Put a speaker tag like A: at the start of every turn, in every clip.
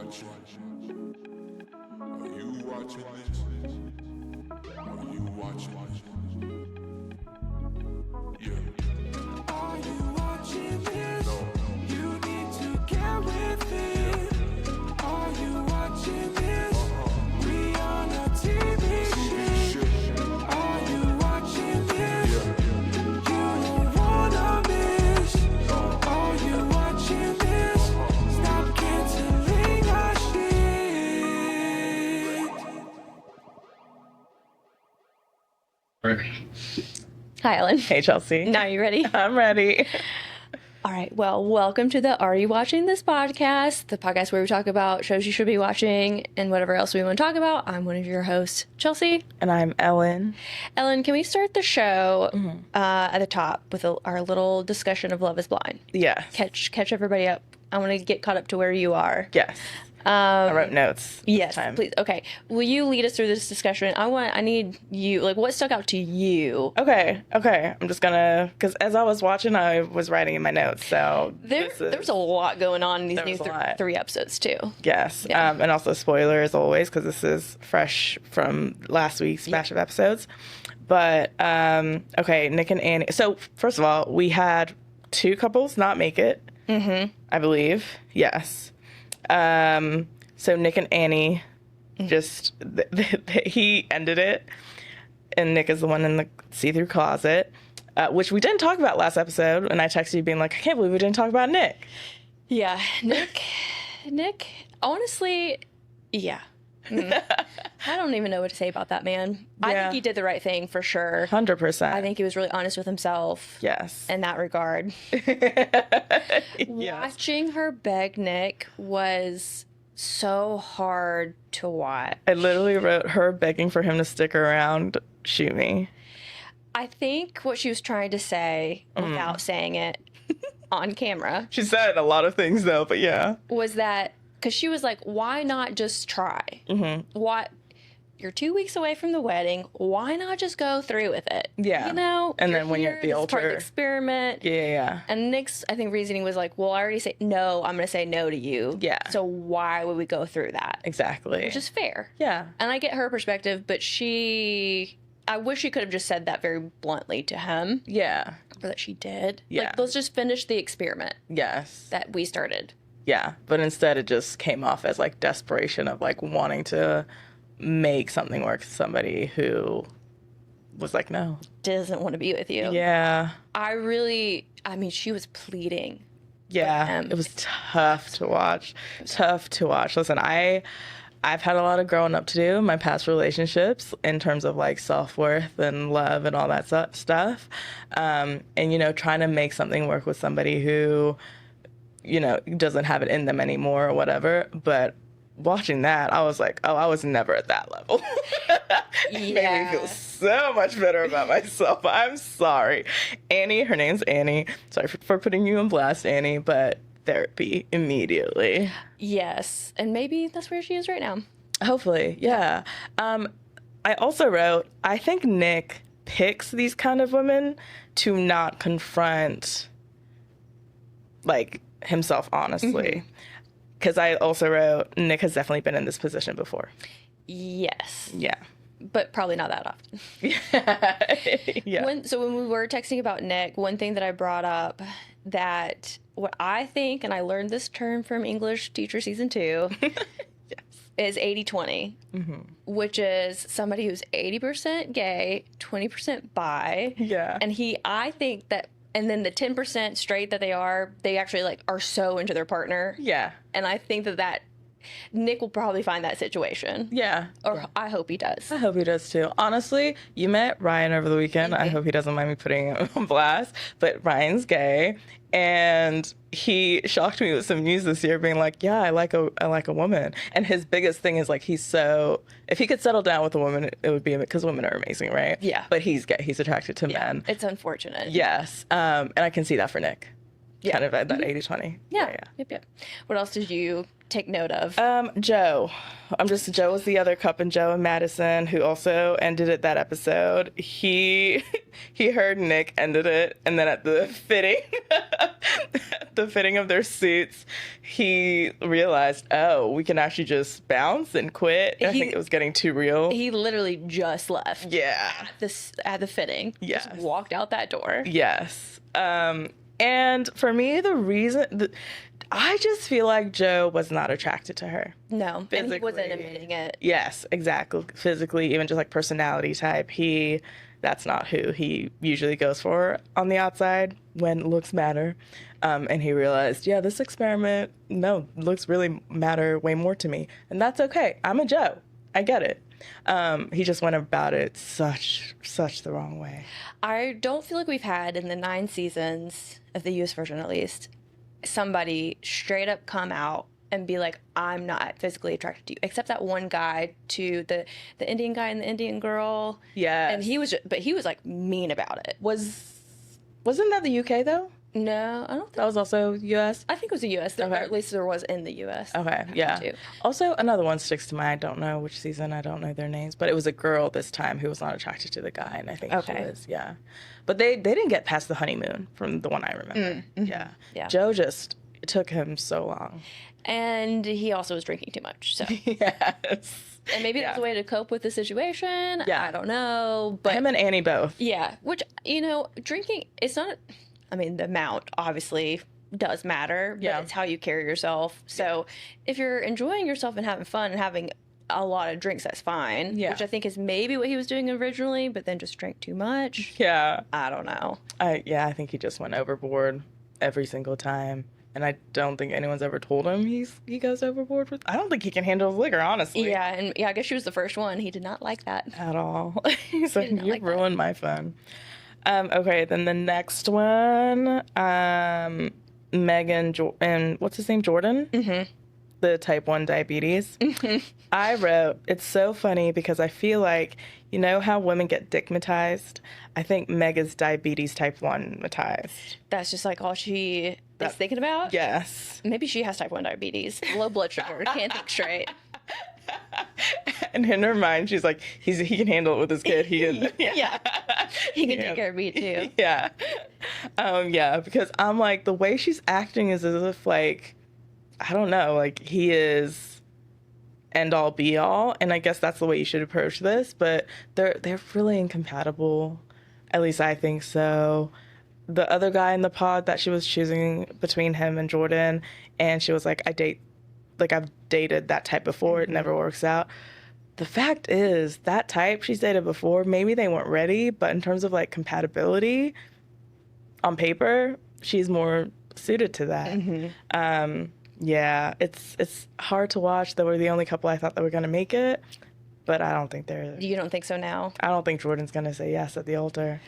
A: watching? Are you watching this? Are you watching? Yeah. Are you watching this? No. You need to get with it. Are you watching this? We on a TV shit. Are you watching this? You don't wanna miss. Are you watching this? Stop canceling our shit.
B: Hi, Ellen.
C: Hey, Chelsea.
B: Now you ready?
C: I'm ready.
B: All right. Well, welcome to the Are You Watching This podcast, the podcast where we talk about shows you should be watching and whatever else we want to talk about. I'm one of your hosts, Chelsea.
C: And I'm Ellen.
B: Ellen, can we start the show at the top with our little discussion of Love is Blind?
C: Yes.
B: Catch everybody up. I want to get caught up to where you are.
C: Yes. I wrote notes.
B: Yes,
C: this time.
B: please. Okay. Will you lead us through this discussion? I need you, like, what stuck out to you?
C: Okay. I'm just gonna, because as I was watching, I was writing in my notes. So
B: There was a lot going on in these
C: There
B: new
C: was a lot.
B: three episodes, too.
C: Yes.
B: Yeah.
C: And also spoiler as always, because this is fresh from last week's batch of episodes. But, okay, Nick and Annie. So, first of all, we had two couples not make it, I believe. Yes. So Nick and Annie just, he ended it, and Nick is the one in the see-through closet, which we didn't talk about last episode, and I texted you being like, I can't believe we didn't talk about Nick.
B: Yeah, Nick, honestly, yeah. I don't even know what to say about that man. I
C: Yeah.
B: think he did the right thing for sure.
C: 100%.
B: I think he was really honest with himself
C: Yes.
B: in that regard.
C: Yes.
B: Watching her beg Nick was so hard to watch.
C: I literally wrote her begging for him to stick around, shoot me.
B: I think what she was trying to say, without saying it on camera,
C: She said a lot of things though, but yeah.
B: was that, because she was like, why not just try? What? You're 2 weeks away from the wedding. Why not just go through with it?
C: Yeah.
B: You know?
C: And then when you're at the
B: this is part of the
C: altar.
B: experiment.
C: Yeah.
B: And Nick's, I think, reasoning was like, well, I already say no. I'm going to say no to you.
C: Yeah.
B: So why would we go through that?
C: Exactly.
B: Which is fair.
C: Yeah.
B: And I get her perspective, but I wish she could have just said that very bluntly to him,
C: Yeah.
B: or that she did.
C: Yeah.
B: Like, let's just finish the experiment
C: Yes.
B: that we started.
C: Yeah. But instead it just came off as like desperation of like wanting to make something work with somebody who was like, no.
B: Doesn't want to be with you.
C: Yeah.
B: She was pleading.
C: Yeah.
B: him.
C: It was tough to watch. Tough to watch. Listen, I've had a lot of growing up to do in my past relationships in terms of like self-worth and love and all that stuff. And, you know, trying to make something work with somebody who, you know, doesn't have it in them anymore or whatever. But watching that, I was like, oh, I was never at that level. It made me feel so much better about myself. I'm sorry. Annie, her name's Annie. Sorry for putting you on blast, Annie, but therapy immediately.
B: Yes. And maybe that's where she is right now.
C: Hopefully, yeah. I also wrote, I think Nick picks these kind of women to not confront, like, himself honestly. Because I also wrote, Nick has definitely been in this position before.
B: Yes.
C: Yeah.
B: But probably not that often.
C: Yeah.
B: When we were texting about Nick, one thing that I brought up that what I think, and I learned this term from English Teacher Season 2, is 80-20, which is somebody who's 80% gay, 20% bi.
C: Yeah.
B: And I think that, and then the 10% straight that they actually like are so into their partner.
C: Yeah.
B: And I think that Nick will probably find that situation.
C: Yeah.
B: Or I hope he does.
C: I hope he does too. Honestly, you met Ryan over the weekend. I hope he doesn't mind me putting him on blast. But Ryan's gay, and he shocked me with some news this year, being like, "Yeah, I like a woman." And his biggest thing is like if he could settle down with a woman, it would be because women are amazing, right?
B: Yeah.
C: But he's gay. He's attracted to men.
B: It's unfortunate.
C: Yes. And I can see that for Nick. kind of at that 80-20.
B: Yeah. Yep. What else did you take note of?
C: Joe. Joe was the other couple, Joe and Madison, who also ended it that episode. He heard Nick ended it, and then at the fitting, the fitting of their suits, he realized, oh, we can actually just bounce and quit. I think it was getting too real.
B: He literally just left.
C: Yeah.
B: At the fitting.
C: Yes.
B: Just walked out that door.
C: Yes. And for me, the reason I just feel like Joe was not attracted to her.
B: No, and he wasn't
C: Physically.
B: admitting it.
C: Yes, exactly. Physically, even just like personality type, that's not who he usually goes for on the outside when looks matter. And he realized, yeah, this experiment, looks really matter way more to me. And that's okay. I'm a Joe. I get it. He just went about it such the wrong way.
B: I don't feel like we've had in the 9 seasons of the US version, at least, somebody straight up come out and be like, I'm not physically attracted to you, except that one guy to the Indian guy and the Indian girl.
C: Yeah.
B: And he was like mean about it.
C: Wasn't that the UK though?
B: No, I don't think.
C: That was also US?
B: I think it was the US, or at least there was in the US.
C: Okay, yeah.
B: too.
C: Also, another one sticks to mind. I don't know which season. I don't know their names, but it was a girl this time who was not attracted to the guy, and I think she was. Yeah, but they didn't get past the honeymoon from the one I remember. Yeah. Joe just it took him so long.
B: And he also was drinking too much. So,
C: Yes.
B: and maybe that's a way to cope with the situation.
C: Yeah.
B: I don't know, but
C: Him and Annie both.
B: yeah, which drinking. It's not. I mean, the amount obviously does matter, but it's how you carry yourself. So if you're enjoying yourself and having fun and having a lot of drinks, that's fine.
C: Yeah.
B: Which I think is maybe what he was doing originally, but then just drank too much.
C: Yeah.
B: I don't know.
C: I think he just went overboard every single time. And I don't think anyone's ever told him he goes overboard with. I don't think he can handle liquor, honestly.
B: Yeah, and I guess she was the first one. He did not like that.
C: At all. He's like,
B: did not
C: you
B: like that.
C: ruined my fun. Okay, then the next one, Megan and what's his name, Jordan? Mm-hmm. The type 1 diabetes. Mm-hmm. I wrote, it's so funny because I feel like, you know how women get dickmatized? I think Megan's diabetes type 1-matized.
B: That's just like all she is thinking about?
C: Yes.
B: Maybe she has type 1 diabetes, low blood sugar, can't think straight.
C: And in her mind, she's like, he can handle it with his kid. He can,
B: Yeah. He can take care of me too.
C: Yeah. Yeah, because I'm like, the way she's acting is as if, like, I don't know, like, he is end all be all. And I guess that's the way you should approach this, but they're really incompatible. At least I think so. The other guy in the pod that she was choosing between him and Jordan, and she was like, I've dated that type before, it never works out. The fact is, that type she's dated before, maybe they weren't ready, but in terms of like compatibility, on paper, she's more suited to that. Yeah, it's hard to watch. They were the only couple I thought that were going to make it, but I don't think they're.
B: You don't think so now?
C: I don't think Jordan's going to say yes at the altar.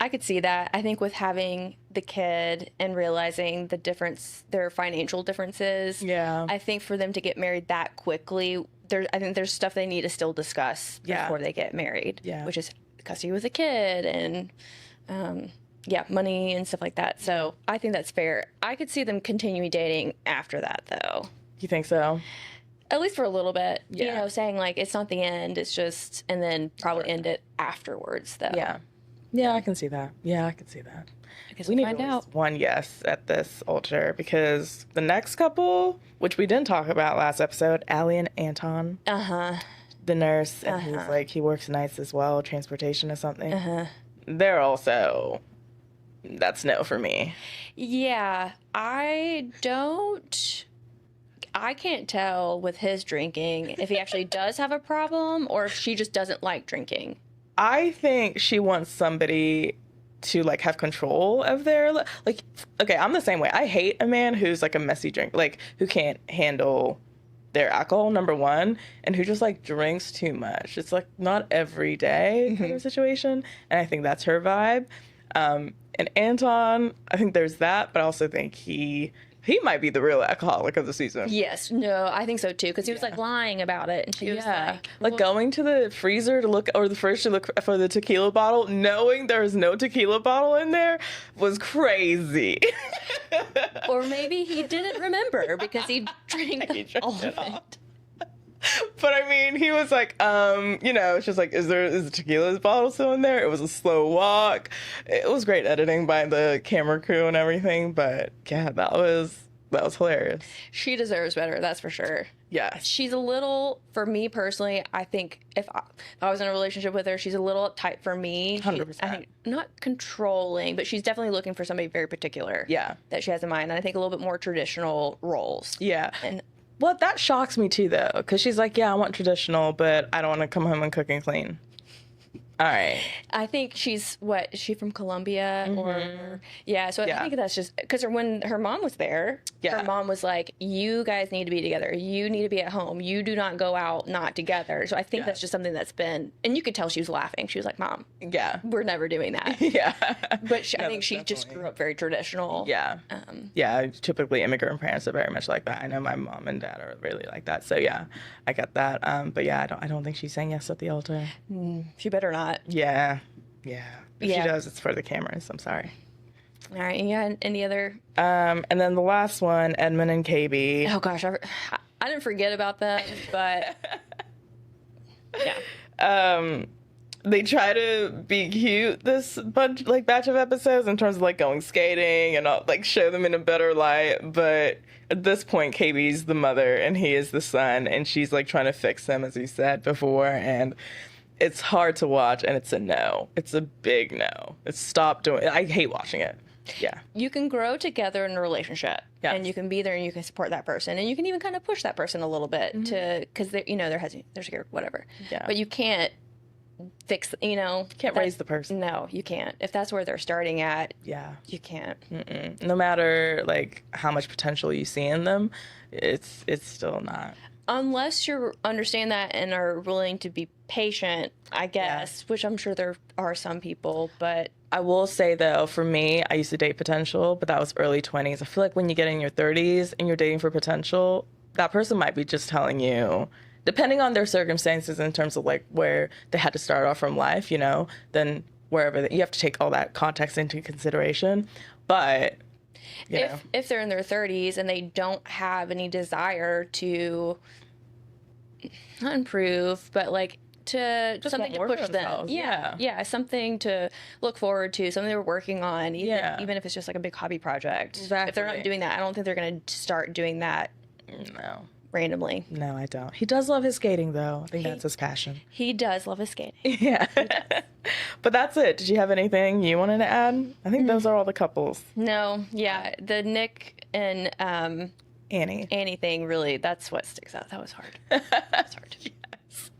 B: I could see that. I think with having the kid and realizing the difference, their financial differences.
C: Yeah.
B: I think for them to get married that quickly, I think there's stuff they need to still discuss before they get married.
C: Yeah.
B: Which is custody with a kid and, money and stuff like that. So I think that's fair. I could see them continuing dating after that, though.
C: You think so?
B: At least for a little bit.
C: Yeah.
B: Saying like it's not the end. It's just, and then probably end it afterwards, though.
C: Yeah. Yeah, I can see that. I
B: Because
C: We
B: we'll
C: need
B: find
C: at
B: out.
C: least one yes at this altar because the next couple, which we didn't talk about last episode, Allie and Anton, the nurse, and he's like, he works nights as well, transportation or something. They're also, that's no for me.
B: Yeah, I can't tell with his drinking if he actually does have a problem or if she just doesn't like drinking.
C: I think she wants somebody to like have control of their like. Okay, I'm the same way. I hate a man who's like a messy drink, like who can't handle their alcohol, number one, and who just like drinks too much. It's like not every day kind of situation, and I think that's her vibe. And Anton, I think there's that, but I also think he might be the real alcoholic of the season.
B: Yes, no, I think so too, because he was like lying about it, and she was like,
C: Going to the freezer to look, or the fridge to look for the tequila bottle, knowing there was no tequila bottle in there was crazy.
B: or maybe he didn't remember because he drank all of
C: it all.
B: it.
C: But I mean, he was like, it's just like, is the tequila bottle still in there? It was a slow walk. It was great editing by the camera crew and everything. But yeah, that was hilarious.
B: She deserves better, that's for sure.
C: Yes.
B: She's a little, for me personally, I think if I was in a relationship with her, she's a little tight for me.
C: 100%.
B: I think not controlling, but she's definitely looking for somebody very particular.
C: Yeah.
B: That she has in mind. And I think a little bit more traditional roles.
C: Yeah.
B: And
C: well, that shocks me too, though, because she's like, yeah, I want traditional, but I don't want to come home and cook and clean. All right.
B: I think she's, is she from Colombia? Or yeah, so I think that's just, because when her mom was there, her mom was like, you guys need to be together. You need to be at home. You do not go out not together. So I think that's just something that's been, and you could tell she was laughing. She was like, Mom, we're never doing that. But I think she just grew up very traditional.
C: Typically immigrant parents are very much like that. I know my mom and dad are really like that. So yeah, I get that. But yeah, I don't think she's saying yes at the altar.
B: She better not.
C: Yeah. If she does, it's for the cameras. I'm sorry.
B: All right. Yeah. Any other?
C: And then the last one, Edmund and KB.
B: Oh gosh, I didn't forget about them, but yeah.
C: They try to be cute this batch of episodes in terms of like going skating and like show them in a better light, but at this point KB's the mother and he is the son, and she's like trying to fix him, as you said before, and it's hard to watch, and it's a no. It's a big no. stop doing it. I hate watching it. Yeah.
B: You can grow together in a relationship, and you can be there and you can support that person, and you can even kind of push that person a little bit to, because there's whatever. Yeah. But you can't fix, you
C: can't raise the person.
B: No, you can't. If that's where they're starting at, you can't.
C: No matter like how much potential you see in them, it's still not.
B: Unless you understand that and are willing to be patient, I guess, which I'm sure there are some people, but...
C: I will say, though, for me, I used to date potential, but that was early 20s. I feel like when you get in your 30s and you're dating for potential, that person might be just telling you, depending on their circumstances in terms of, like, where they had to start off from life, then wherever... you have to take all that context into consideration, but...
B: If they're in their 30s and they don't have any desire to not improve, but like to just something to push them. Yeah, something to look forward to, something they're working on, even if it's just like a big hobby project.
C: Exactly.
B: If they're not doing that, I don't think they're going to start doing that.
C: No.
B: Randomly.
C: No, I don't. He does love his skating, though. I think that's his passion.
B: He does love his skating.
C: Yeah. But that's it. Did you have anything you wanted to add? I think those are all the couples.
B: No. Yeah. The Nick and Annie thing, really, that's what sticks out. That was hard. That's hard.
C: Yes.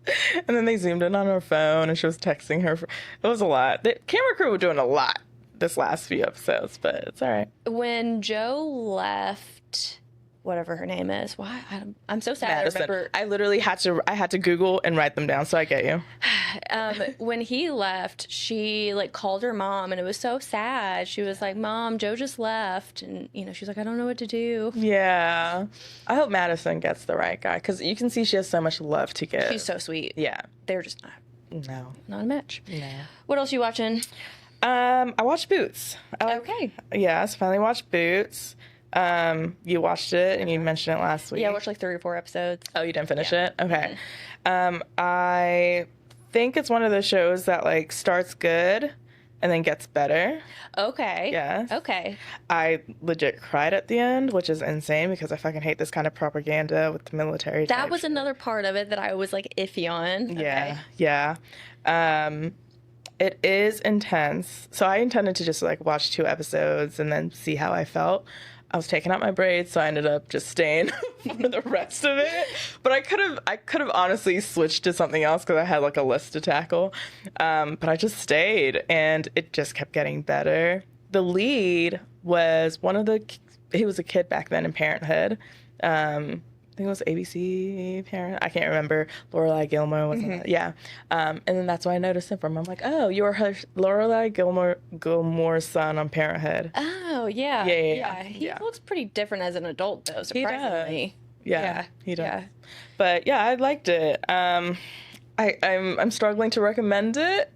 C: And then they zoomed in on her phone and she was texting her. It was a lot. The camera crew were doing a lot this last few episodes, but it's all right.
B: When Joe left... whatever her name is. Why? I'm so sad.
C: Madison.
B: I remember.
C: I literally had to Google and write them down, so I get you.
B: When he left, she like called her mom, and it was so sad. She was like, "Mom, Joe just left," and she's like, "I don't know what to do."
C: Yeah, I hope Madison gets the right guy, because you can see she has so much love to give.
B: She's so sweet.
C: Yeah,
B: they're just not a match.
C: No.
B: What else you watching?
C: I watched Boots.
B: Okay.
C: Yes, finally watched Boots. You watched it and you mentioned it last week.
B: Yeah, I watched like 3 or 4 episodes.
C: Oh, you didn't finish it? Okay. I think it's one of those shows that like starts good and then gets better.
B: Okay.
C: Yes.
B: Okay.
C: I legit cried at the end, which is insane because I fucking hate this kind of propaganda with the military.
B: That was another part of it that I was like iffy on.
C: Yeah. Okay. Yeah. It is intense. So I intended to just like watch 2 episodes and then see how I felt. I was taking out my braids, so I ended up just staying for the rest of it. But I could have honestly switched to something else because I had like a list to tackle. But I just stayed, and it just kept getting better. The lead was he was a kid back then in Parenthood. think it was ABC Parent. I can't remember. Lorelai Gilmore was on it. Yeah. And then that's why I noticed him from. I'm like, oh, you're her Lorelai Gilmore's son on Parenthood.
B: Oh, yeah.
C: Yeah.
B: He looks pretty different as an adult, though, surprisingly.
C: Yeah, he does.
B: Yeah.
C: But yeah, I liked it. I'm struggling to recommend it.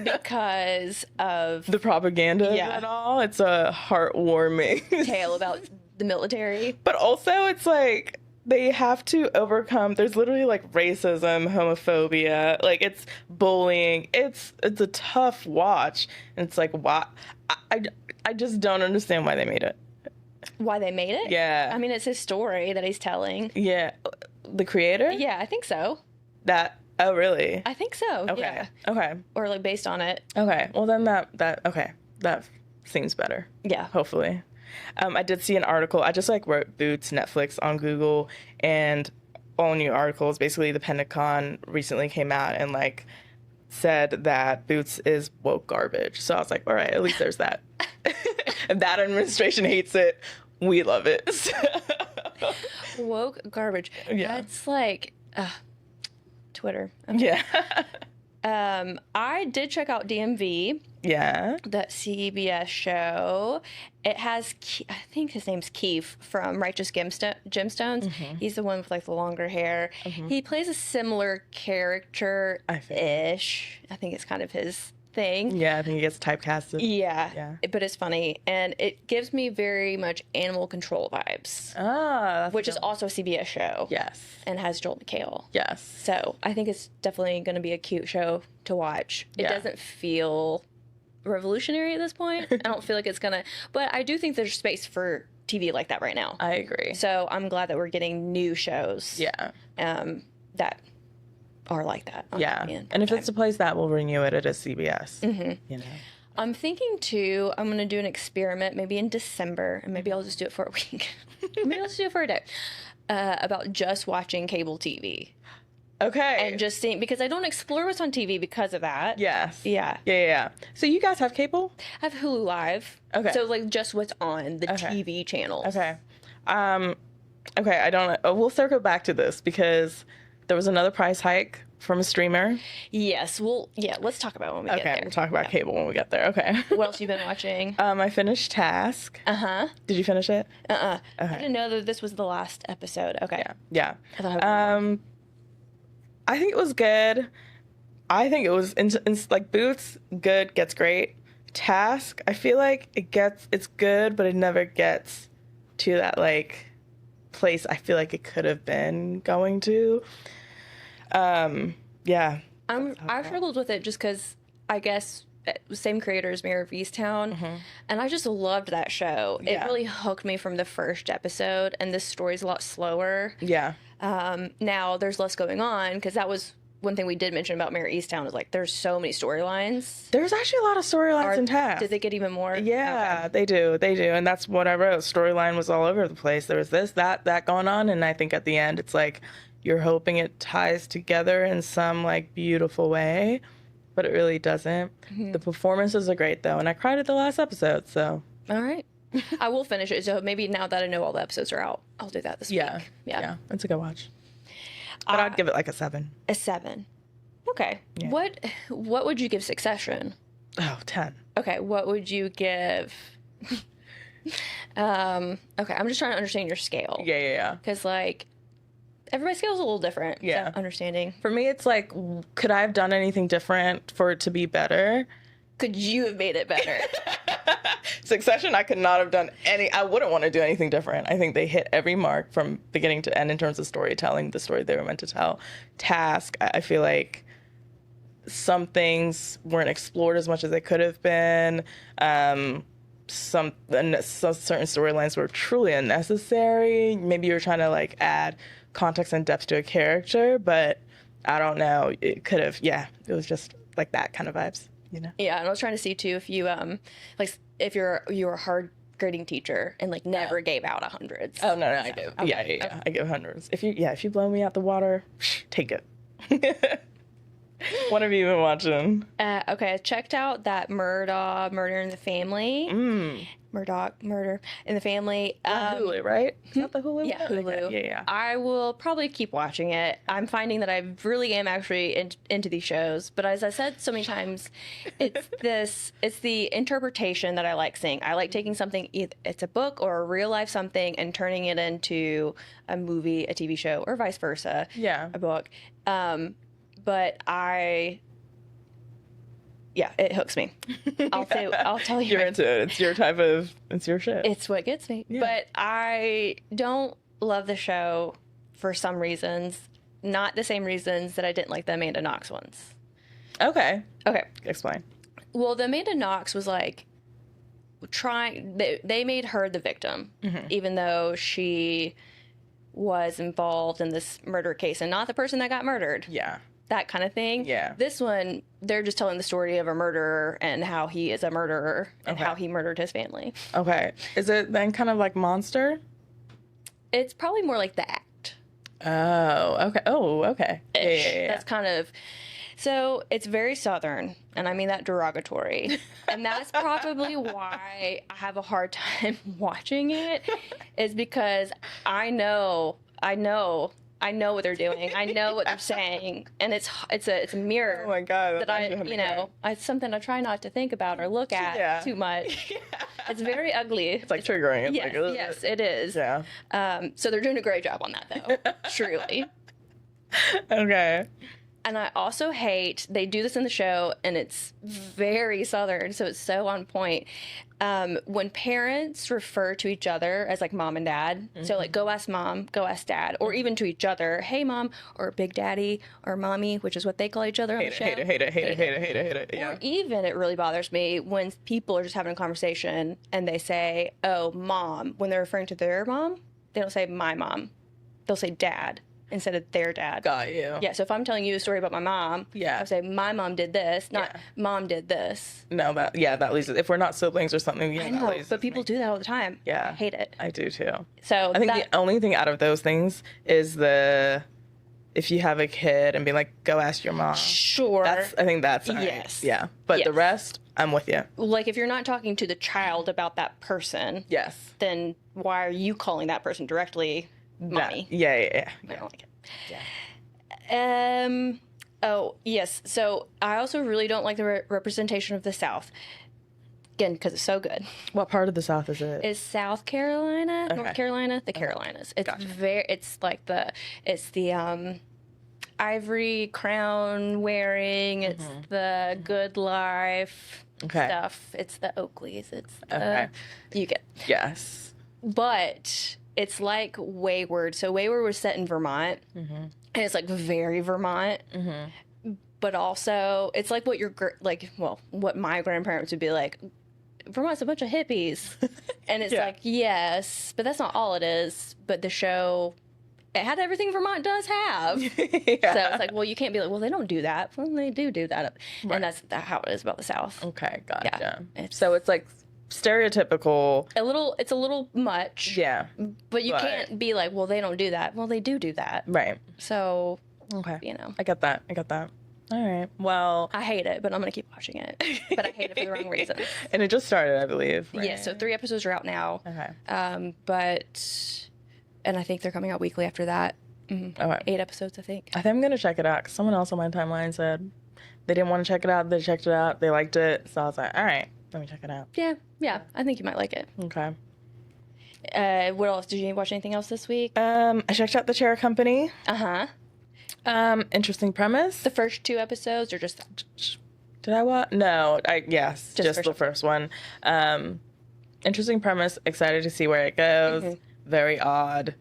B: Because of
C: The propaganda
B: Yeah.
C: of it all. It's a heartwarming
B: tale about the military.
C: But also, it's like they have to overcome. There's literally like racism, homophobia, like it's bullying. It's a tough watch. And it's like, why? I just don't understand why they made it.
B: Why they made it?
C: Yeah.
B: I mean, it's his story that he's telling.
C: Yeah, the creator.
B: Yeah, I think so.
C: That. Oh, really?
B: I think so.
C: Okay.
B: Yeah.
C: Okay.
B: Or like based on it.
C: Okay. Well, then that seems better.
B: Yeah.
C: Hopefully. I did see an article. I just like wrote Boots Netflix on Google, and all new articles. Basically, the Pentagon recently came out and like said that Boots is woke garbage. So I was like, all right, at least there's that. If that administration hates it, we love it.
B: Woke garbage.
C: Yeah.
B: That's like Twitter. Okay.
C: Yeah.
B: I did check out DMV,
C: Yeah.
B: that CBS show. It has, I think his name's Keith from Righteous Gemstones. He's the one with like the longer hair. He plays a similar character-ish. I think it's kind of his thing.
C: Yeah, I think he gets typecasted.
B: Yeah. But it's funny. And it gives me very much Animal Control vibes,
C: Ah.
B: which is also a CBS show.
C: Yes.
B: And has Joel McHale.
C: Yes.
B: So I think it's definitely going to be a cute show to watch. It
C: Yeah.
B: doesn't feel revolutionary at this point. I don't feel like it's going to, but I do think there's space for TV like that right now.
C: I agree.
B: So I'm glad that we're getting new shows
C: Yeah.
B: that are like that. on
C: Yeah.
B: TV
C: And if
B: time.
C: it's a place that will renew it, it is CBS. You know.
B: I'm thinking too, I'm going to do an experiment maybe in December, and maybe I'll just do it for a week. Maybe I'll just do it for a day, about just watching cable TV.
C: Okay.
B: And just seeing, because I don't explore what's on TV because of that.
C: Yes.
B: Yeah.
C: Yeah. So you guys have cable?
B: I have Hulu Live.
C: Okay.
B: So like just what's on the TV channels.
C: Okay. Okay, I don't know. We'll circle back to this because there was another price hike from a streamer.
B: Yes. Well, yeah, let's talk about it when we get
C: Okay,
B: there.
C: we'll talk about cable when we get there. Okay.
B: What else you been watching?
C: I finished Task.
B: Uh-huh.
C: Did you finish it?
B: I didn't know that this was the last episode. Okay.
C: Yeah.
B: I thought I was
C: I think it was good. I think it was like Boots, good, gets great. Task, I feel like it's good, but it never gets to that like place I feel like it could have been going to. Yeah.
B: I struggled with it just because I guess same creators, Mayor of Easttown, and I just loved that show. It
C: Yeah.
B: really hooked me from the first episode, and this story's a lot slower.
C: Yeah.
B: Now there's less going on because that was one thing we did mention about Mayor of Easttown is like there's so many storylines.
C: There's actually a lot of storylines in Task.
B: Did they get even more?
C: Yeah, they do. And that's what I wrote. Storyline was all over the place. There was this, that going on. And I think at the end, it's like you're hoping it ties together in some like beautiful way, but it really doesn't. The performances are great though. And I cried at the last episode. So
B: All right. I will finish it. So maybe now that I know all the episodes are out, I'll do that this week.
C: yeah, it's a good watch. But I'd give it like a 7.
B: A 7. Okay.
C: Yeah.
B: What would you give Succession?
C: Oh, 10.
B: Okay. What would you give? Okay. I'm just trying to understand your scale.
C: Yeah.
B: Because like everybody's scale is a little different.
C: Yeah.
B: So understanding.
C: For me, it's like, could I have done anything different for it to be better?
B: Could you have made it better?
C: Succession, I could not have done I wouldn't want to do anything different. I think they hit every mark from beginning to end in terms of storytelling, the story they were meant to tell. Task, I feel like some things weren't explored as much as they could have been. Some certain storylines were truly unnecessary. Maybe you were trying to like add context and depth to a character, but I don't know. It could have, it was just like that kind of vibes. You know?
B: Yeah, and I was trying to see too if you like if you're a hard grading teacher and like never gave out 100s.
C: Oh no, I do.
B: Okay.
C: Yeah. I give 100s. If you blow me out the water, take it. What have you been watching?
B: Okay, I checked out that Murder in the Family, Murdoch, Murder in the Family.
C: Hulu, right? Is that the Hulu?
B: Yeah,
C: one?
B: Hulu.
C: Okay, yeah.
B: I will probably keep watching it. I'm finding that I really am actually into these shows. But as I said so many times, it's the interpretation that I like seeing. I like taking something, it's a book or a real life something, and turning it into a movie, a TV show, or vice versa.
C: Yeah.
B: A book. But yeah, it hooks me. I'll tell you.
C: You're into it. It's your shit.
B: It's what gets me.
C: Yeah.
B: But I don't love the show for some reasons. Not the same reasons that I didn't like the Amanda Knox ones.
C: Okay.
B: Okay.
C: Explain.
B: Well, the Amanda Knox was like they made her the victim, even though she was involved in this murder case and not the person that got murdered.
C: Yeah.
B: That kind of thing.
C: Yeah.
B: This one, they're just telling the story of a murderer and how he is a murderer and
C: Okay.
B: how he murdered his family.
C: Okay. Is it then kind of like Monster?
B: It's probably more like The Act.
C: Oh, okay. Oh, okay. Yeah,
B: Ish.
C: yeah, yeah.
B: That's kind of. So it's very Southern, and I mean that derogatory. And that's probably why I have a hard time watching it, is because I know what they're doing. I know what they're saying, and it's a mirror.
C: Oh my God.
B: that it's something I try not to think about or look at
C: Yeah.
B: too much. It's very ugly.
C: It's like triggering. It's
B: Yes,
C: like, ugh.
B: yes, it is.
C: Yeah.
B: So they're doing a great job on that, though. Truly.
C: Okay.
B: And I also hate, they do this in the show, and it's very Southern, so it's so on point. When parents refer to each other as like mom and dad, so like go ask mom, go ask dad, or even to each other, hey mom, or big daddy, or mommy, which is what they call each other on the show.
C: Hate it. Yeah.
B: Or even it really bothers me when people are just having a conversation and they say, oh, mom, when they're referring to their mom, they don't say my mom. They'll say dad instead of their dad.
C: Got you.
B: Yeah, so if I'm telling you a story about my mom,
C: Yeah.
B: I'll say my mom did this, not
C: Yeah.
B: mom did this.
C: No, that leaves it. If we're not siblings or something, yeah,
B: I
C: that
B: know,
C: leaves
B: but people do that all the time.
C: Yeah.
B: I hate it.
C: I do too.
B: So
C: I think the only thing out of those things is if you have a kid and be like, go ask your mom.
B: sure.
C: I think that's all right.
B: Yes.
C: Yeah. But the
B: Yes.
C: rest, I'm with you.
B: Like if you're not talking to the child about that person,
C: Yes.
B: then why are you calling that person directly mommy?
C: Yeah.
B: I don't like it. Oh, yes. So I also really don't like the representation of the South. Again, because it's so good.
C: What part of the South is it?
B: Is South Carolina, North Carolina, the Carolinas. It's it's like it's the ivory crown wearing. It's the good life stuff. It's the Oakleys. It's the, you get.
C: Yes.
B: But it's like Wayward. So Wayward was set in Vermont, and it's like very Vermont. But also, it's like what what my grandparents would be like. Vermont's a bunch of hippies, and it's like yes, but that's not all it is. But the show, it had everything Vermont does have. So it's like, well, you can't be like, well, they don't do that. Well, they do that, and that's how it is about the South.
C: Okay, gotcha.
B: Yeah,
C: So it's like stereotypical.
B: It's a little much.
C: Yeah.
B: But you can't be like, well, they don't do that. Well, they do that.
C: Right.
B: So,
C: Okay.
B: you know.
C: I get that. All right. Well,
B: I hate it, but I'm going to keep watching it. But I hate it for the wrong reasons.
C: and it just started, I believe. Right?
B: Yeah, so 3 episodes are out now.
C: Okay.
B: And I think they're coming out weekly after that.
C: Okay.
B: 8 episodes, I think.
C: I think I'm going to check it out because someone else on my timeline said they didn't want to check it out. They checked it out. They liked it. So I was like, all right, let me check it out.
B: Yeah, I think you might like it.
C: Okay.
B: What else? Did you watch anything else this week?
C: I checked out The Chair Company.
B: Uh-huh.
C: Interesting premise.
B: The first 2 episodes or just...
C: Did I watch? No, just
B: first
C: the first one. Interesting premise. Excited to see where it goes. Very odd.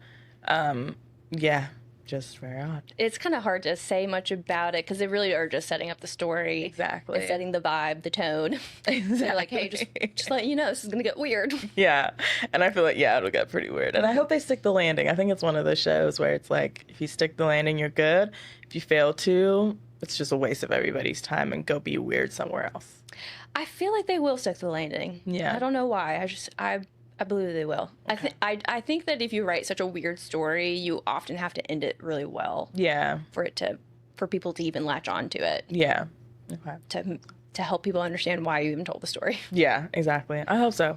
C: Yeah, just very odd.
B: It's kind of hard to say much about it because they really are just setting up the story.
C: Exactly.
B: And setting the vibe, the tone. They're like, hey, just letting you know this is going to get weird.
C: Yeah, and I feel like, it'll get pretty weird. And I hope they stick the landing. I think it's one of those shows where it's like, if you stick the landing, you're good. If you fail to, it's just a waste of everybody's time and go be weird somewhere else.
B: I feel like they will stick the landing.
C: Yeah.
B: I don't know why. I believe they will.
C: Okay.
B: I think that if you write such a weird story, you often have to end it really well
C: Yeah.
B: for people to even latch on to it,
C: Yeah. Okay.
B: to help people understand why you even told the story.
C: Yeah, exactly. I hope so.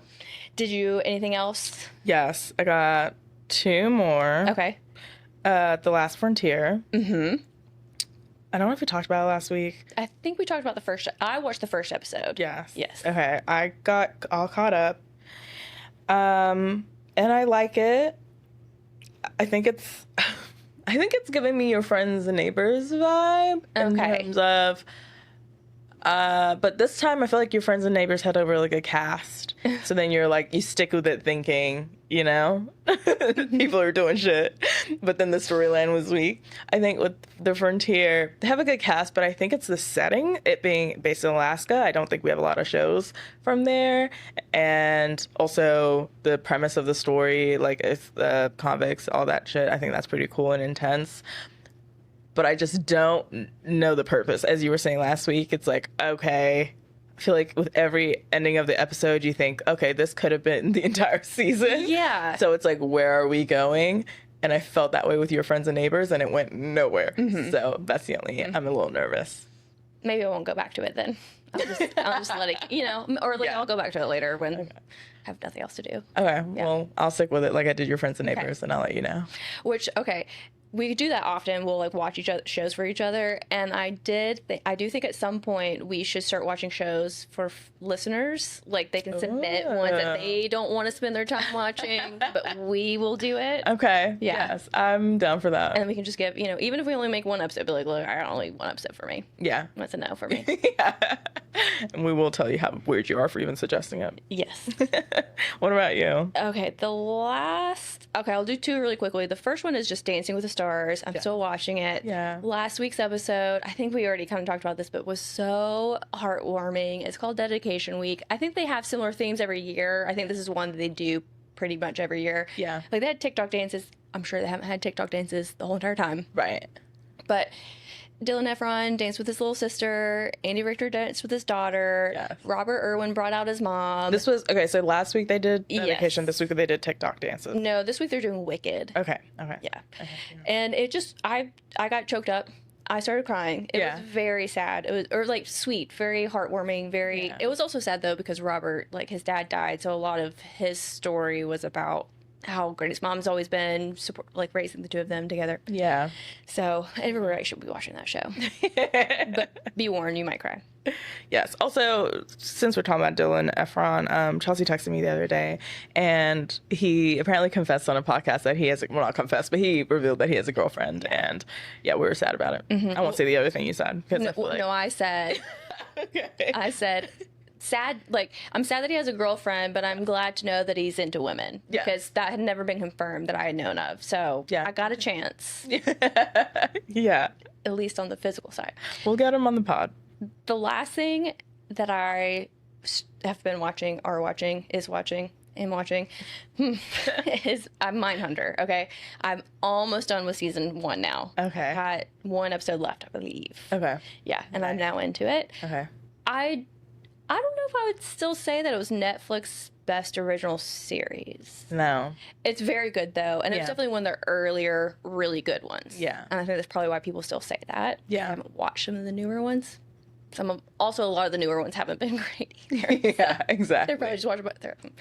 B: Did you anything else?
C: Yes, I got 2 more.
B: Okay.
C: The Last Frontier.
B: Mm-hmm.
C: I don't know if we talked about it last week.
B: I think we talked about the first. I watched the first episode.
C: Yes.
B: Yes.
C: Okay, I got all caught up. And I like it. I think it's giving me your friends and neighbors vibe in
B: Okay.
C: terms of but this time I feel like your friends and neighbors had a really good cast. So then you're like, you stick with it thinking, you know, people are doing shit. But then the storyline was weak. I think with The Frontier, they have a good cast, but I think it's the setting, it being based in Alaska. I don't think we have a lot of shows from there. And also the premise of the story, like it's the convicts, all that shit. I think that's pretty cool and intense. But I just don't know the purpose. As you were saying last week, it's like, okay, I feel like with every ending of the episode, you think, okay, this could have been the entire season.
B: Yeah.
C: So it's like, where are we going? And I felt that way with your friends and neighbors, and it went nowhere. So that's the only, I'm a little nervous.
B: Maybe I won't go back to it then. I'll just let it, you know, or like
C: Yeah.
B: I'll go back to it later when I have nothing else to do.
C: Okay, well, I'll stick with it like I did your friends and neighbors, and I'll let you know.
B: Which, okay, we do that often. We'll like watch each other shows for each other, and I do think at some point we should start watching shows for listeners. Like they can submit ones that they don't want to spend their time watching, but we will do it,
C: Okay,
B: Yeah.
C: yes, I'm down for that.
B: and we can just give, you know, even if we only make one episode, be like, look, I only one episode for me.
C: Yeah.
B: That's a no for me.
C: Yeah. And we will tell you how weird you are for even suggesting it.
B: Yes.
C: What about you?
B: Okay, I'll do 2 really quickly. The first one is just Dancing with the Stars. I'm still watching it.
C: Yeah.
B: Last week's episode, I think we already kind of talked about this, but was so heartwarming. It's called Dedication Week. I think they have similar themes every year. I think this is one that they do pretty much every year.
C: Yeah.
B: Like they had TikTok dances. I'm sure they haven't had TikTok dances the whole entire time.
C: Right.
B: But Dylan Efron danced with his little sister. Andy Richter danced with his daughter.
C: Yes.
B: Robert Irwin brought out his mom.
C: This was okay. So last week they did
B: Yes.
C: dedication. This week they did TikTok dances.
B: No, this week they're doing Wicked.
C: Okay. Okay.
B: Yeah. And it just I got choked up. I started crying. It
C: Yeah.
B: was very sad. It was or like sweet, very heartwarming, very
C: Yeah.
B: It was also sad though because Robert, like his dad died, so a lot of his story was about how great his mom's always been, like raising the 2 of them together.
C: Yeah.
B: So everybody should be watching that show. But be warned, you might cry.
C: Yes. Also, since we're talking about Dylan Efron, Chelsea texted me the other day, and he apparently confessed on a podcast that he has, well, not confessed, but he revealed that he has a girlfriend, and yeah, we were sad about it. I won't say the other thing you said. Because I feel like...
B: No, I said,
C: Okay.
B: sad, like, I'm sad that he has a girlfriend, but I'm glad to know that he's into women.
C: Yeah.
B: Because that had never been confirmed that I had known of. So
C: Yeah.
B: I got a chance,
C: Yeah.
B: at least on the physical side.
C: We'll get him on the pod.
B: The last thing that I have been watching, is I'm Mindhunter, okay? I'm almost done with season 1 now.
C: Okay.
B: I got 1 episode left, I believe.
C: Okay.
B: Yeah, and I'm now into it.
C: Okay.
B: I don't know if I would still say that it was Netflix's best original series.
C: No.
B: It's very good though, and it's
C: Yeah.
B: definitely one of their earlier really good ones.
C: Yeah.
B: And I think that's probably why people still say that.
C: Yeah.
B: I haven't watched some of the newer ones. Also a lot of the newer ones haven't been great either.
C: Yeah, exactly.
B: They're probably just watching them.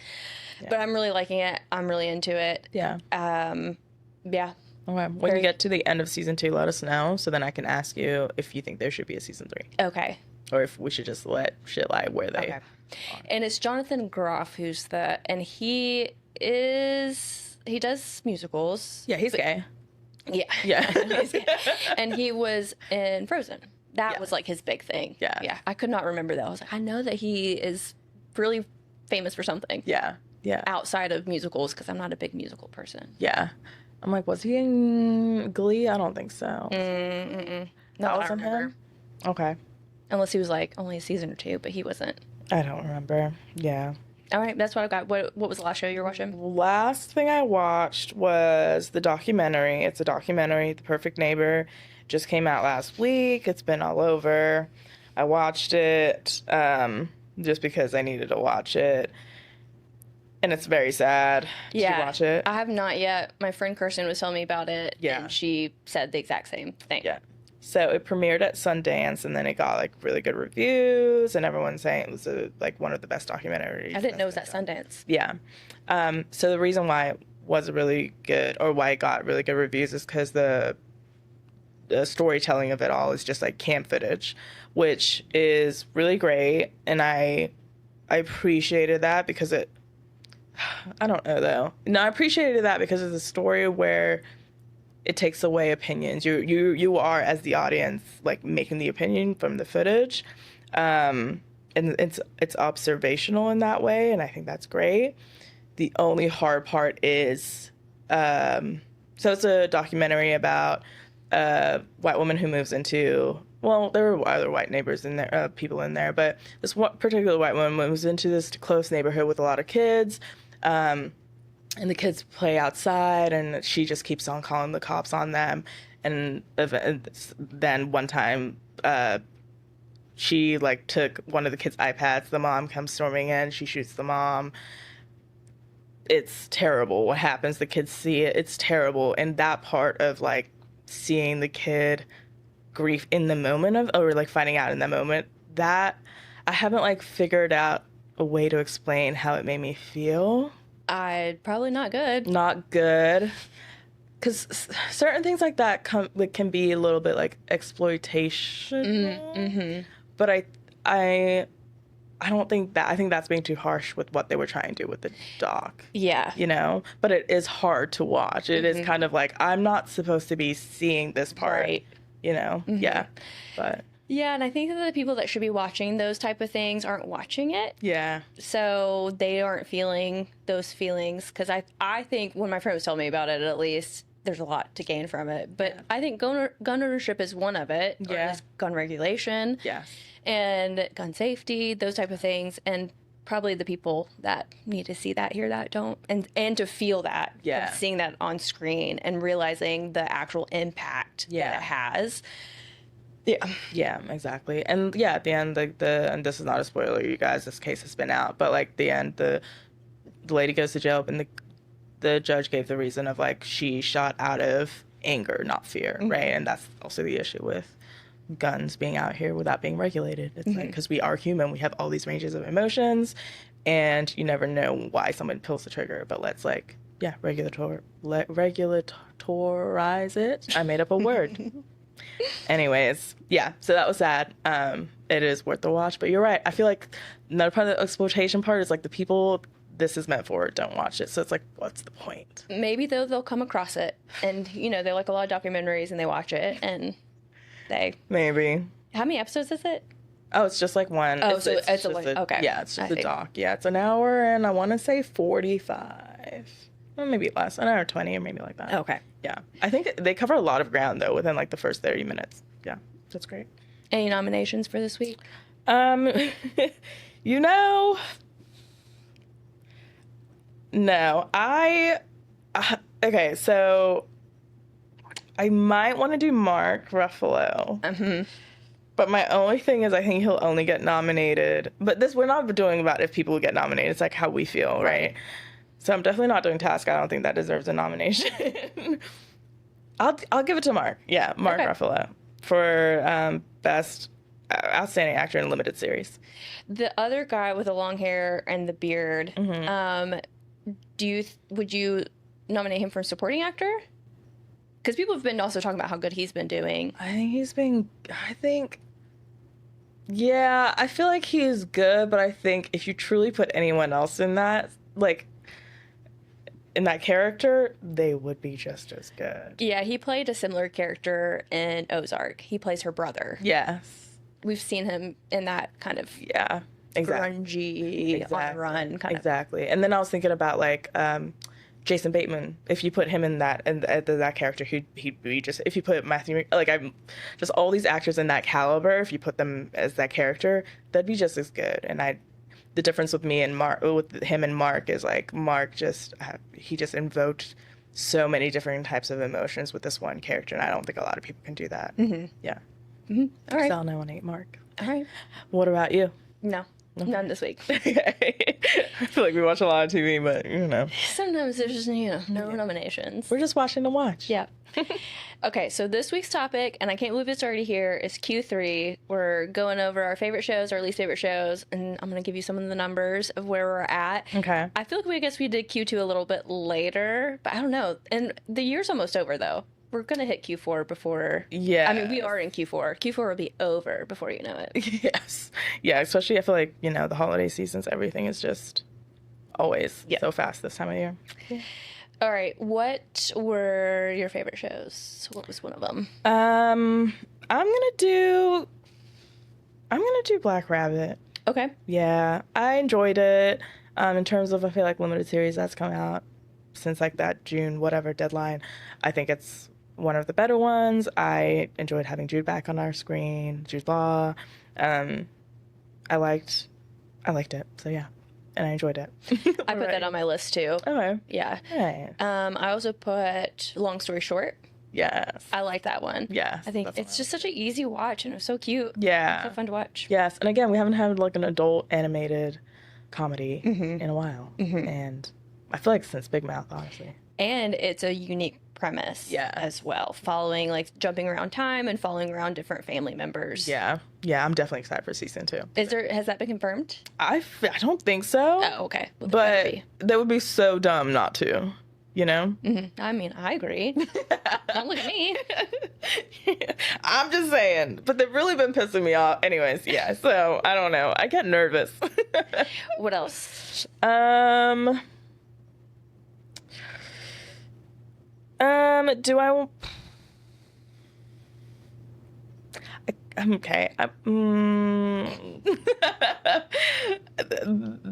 B: But I'm really liking it. I'm really into it.
C: Yeah.
B: Yeah.
C: Okay. When
B: Very-
C: you get to the end of season 2, let us know, so then I can ask you if you think there should be a season 3.
B: Okay.
C: Or if we should just let shit lie where they...
B: Okay. And it's Jonathan Groff who's and he does musicals.
C: Yeah, he's gay.
B: Yeah.
C: Yeah.
B: And he was in Frozen. That
C: Yeah.
B: was like his big thing.
C: Yeah.
B: Yeah. I could not remember that. I was like, I know that he is really famous for something
C: Yeah. Yeah.
B: outside of musicals because I'm not a big musical person.
C: Yeah. I'm like, was he in Glee? I don't think so.
B: That
C: That wasn't him? Okay.
B: Unless he was like only a season or 2, but he wasn't.
C: I don't remember. Yeah.
B: All right, that's what I got. What was the last show you were watching?
C: Last thing I watched was the documentary. It's a documentary, The Perfect Neighbor. Just came out last week. It's been all over. I watched it just because I needed to watch it. And it's very sad. Did you watch it?
B: I have not yet. My friend Kirsten was telling me about it.
C: Yeah.
B: And she said the exact same thing.
C: Yeah. So it premiered at Sundance, and then it got like really good reviews, and everyone's saying it was like one of the best documentaries.
B: I didn't know it was at Sundance.
C: Yeah. So the reason why it was really good, or why it got really good reviews, is because the storytelling of it all is just like camp footage, which is really great, and I appreciated that because I don't know though. No, I appreciated that because it's a story where it takes away opinions. You are, as the audience, like making the opinion from the footage, and it's observational in that way, and I think that's great. The only hard part is, so it's a documentary about a white woman who moves into, well, there were other white neighbors in there, people in there, but this one particular white woman moves into this close neighborhood with a lot of kids. And the kids play outside, and she just keeps on calling the cops on them. And then one time, she like took one of the kids' iPads. The mom comes storming in. She shoots the mom. It's terrible what happens. The kids see it. It's terrible. And that part of like seeing the kid grief in the moment of, or like finding out in the moment, that I haven't like figured out a way to explain how it made me feel.
B: Probably not good.
C: Not good, because certain things like that can be a little bit like exploitation. But I don't think that. I think that's being too harsh with what they were trying to do with the doc.
B: Yeah.
C: You know, but it is hard to watch. It is kind of like, I'm not supposed to be seeing this part.
B: Right.
C: You know. Yeah. But
B: Yeah, and I think that the people that should be watching those type of things aren't watching it.
C: yeah.
B: So they aren't feeling those feelings. Because I think when my friend was telling me about it, at least, there's a lot to gain from it. But I think gun ownership is one of it. Or
C: Yeah.
B: just gun regulation.
C: Yes.
B: And gun safety, those type of things. And probably the people that need to see that, hear that, don't. And to feel that.
C: Yeah.
B: Of seeing that on screen and realizing the actual impact
C: Yeah.
B: that it has.
C: Yeah, exactly. And yeah, at the end, and this is not a spoiler, you guys, this case has been out, but like the end, the lady goes to jail, and the judge gave the reason of like she shot out of anger, not fear, right? And that's also the issue with guns being out here without being regulated. It's like, because we are human, we have all these ranges of emotions, and you never know why someone pulls the trigger. But let's like, yeah, regularize it. I made up a word. Anyways, yeah, so that was sad. It is worth the watch, but you're right. I feel like another part of the exploitation part is like the people this is meant for don't watch it. So it's like, what's the point?
B: Maybe they'll come across it, and they like a lot of documentaries, and they watch it, and they.
C: Maybe.
B: How many episodes is it?
C: Oh, it's just like one.
B: Oh, so it's
C: just
B: okay.
C: Yeah, it's just
B: I
C: a
B: see.
C: doc. Yeah, it's an hour, and I want to say 45. Well, maybe less, an hour 20, or maybe like that.
B: Okay.
C: Yeah, I think they cover a lot of ground though within like the first 30 minutes. Yeah, that's great.
B: Any nominations for this week?
C: You know, no, okay, so I might want to do Mark Ruffalo. But my only thing is I think he'll only get nominated. But we're not doing about if people get nominated. It's like how we feel, right? So I'm definitely not doing Task. I don't think that deserves a nomination. I'll give it to Mark. Yeah, Mark
B: Okay.
C: Ruffalo for best outstanding actor in a limited series.
B: The other guy with the long hair and the beard. Would you nominate him for supporting actor? Because people have been also talking about how good he's been doing.
C: Yeah, I feel like he is good, but I think if you truly put anyone else in that, like, in that character, they would be just as good.
B: Yeah, he played a similar character in Ozark. He plays her brother.
C: Yes.
B: We've seen him in that kind of
C: Yeah. Exactly.
B: grungy, on the run kind of.
C: Exactly. And then I was thinking about like Jason Bateman. If you put him in that that character, he'd be just, if you put Matthew, like, I'm just all these actors in that caliber, if you put them as that character, that'd be just as good. And the difference with me and Mark, with him and Mark, is like Mark he just invoked so many different types of emotions with this one character, and I don't think a lot of people can do that. Yeah.
B: All right.
C: So I'll nominate Mark.
B: All right.
C: What about you?
B: No. None this week.
C: Okay. I feel like we watch a lot of TV, but you know,
B: Sometimes there's just, no nominations.
C: we're just watching to watch.
B: Yeah. Okay, so this week's topic, and I can't believe it's already here, is Q3. We're going over our favorite shows, our least favorite shows, and I'm going to give you some of the numbers of where we're at.
C: Okay.
B: I feel like I guess we did Q2 a little bit later, but I don't know. And the year's almost over, though. We're going to hit Q4 before...
C: Yeah.
B: I mean, we are in Q4. Q4 will be over before you know it.
C: Yes. Yeah, especially I feel like, the holiday seasons, everything is just always so fast this time of year.
B: All right, what were your favorite shows? What was one of them?
C: I'm gonna do Black Rabbit.
B: Okay.
C: Yeah, I enjoyed it. In terms of, I feel like limited series that's come out since like that June whatever deadline, I think it's one of the better ones. I enjoyed having Jude back on our screen, Jude Law. I liked it. So yeah, and I enjoyed it.
B: I put that on my list too.
C: Okay.
B: Yeah.
C: Right.
B: I also put Long Story Short.
C: Yes.
B: I like that one.
C: Yes.
B: I think
C: that's
B: it's
C: what
B: just such an easy watch and it was so cute.
C: Yeah.
B: So fun to watch.
C: Yes, and again, we haven't had like an adult animated comedy in a while, and I feel like since Big Mouth, honestly.
B: And it's a unique premise as well, jumping around time and following around different family members.
C: Yeah, I'm definitely excited for season 2.
B: Has that been confirmed?
C: I don't think so.
B: Oh, okay. Well,
C: but that would be so dumb not to.
B: I mean, I agree. Don't look at me.
C: I'm just saying. But they've really been pissing me off. Anyways, yeah. So I don't know. I get nervous.
B: What else?
C: Do I? Okay.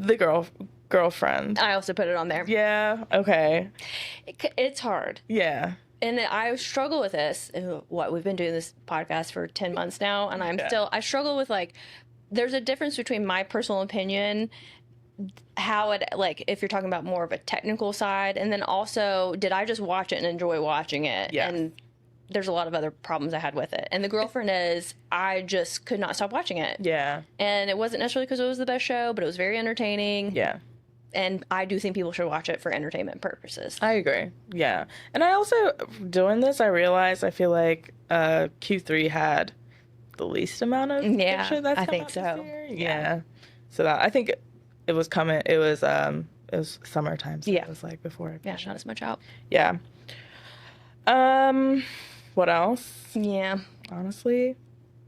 C: The girlfriend.
B: I also put it on there.
C: Yeah. Okay.
B: It's hard.
C: Yeah.
B: And I struggle with this. We've been doing this podcast for 10 months now, and I struggle with there's a difference between my personal opinion, how it, if you're talking about more of a technical side, and then also, did I just watch it and enjoy watching it?
C: Yeah.
B: And there's a lot of other problems I had with it. And The Girlfriend is, I just could not stop watching it.
C: Yeah.
B: And it wasn't necessarily because it was the best show, but it was very entertaining.
C: Yeah.
B: And I do think people should watch it for entertainment purposes.
C: I agree. Yeah. And I also, doing this, I realized I feel like Q3 had the least amount of shit that's
B: I
C: come
B: think
C: out
B: so.
C: this year. Yeah. So that, I think it was coming, it was summertime. So it was before it.
B: Yeah, not as much out.
C: Yeah. What else?
B: Yeah.
C: Honestly,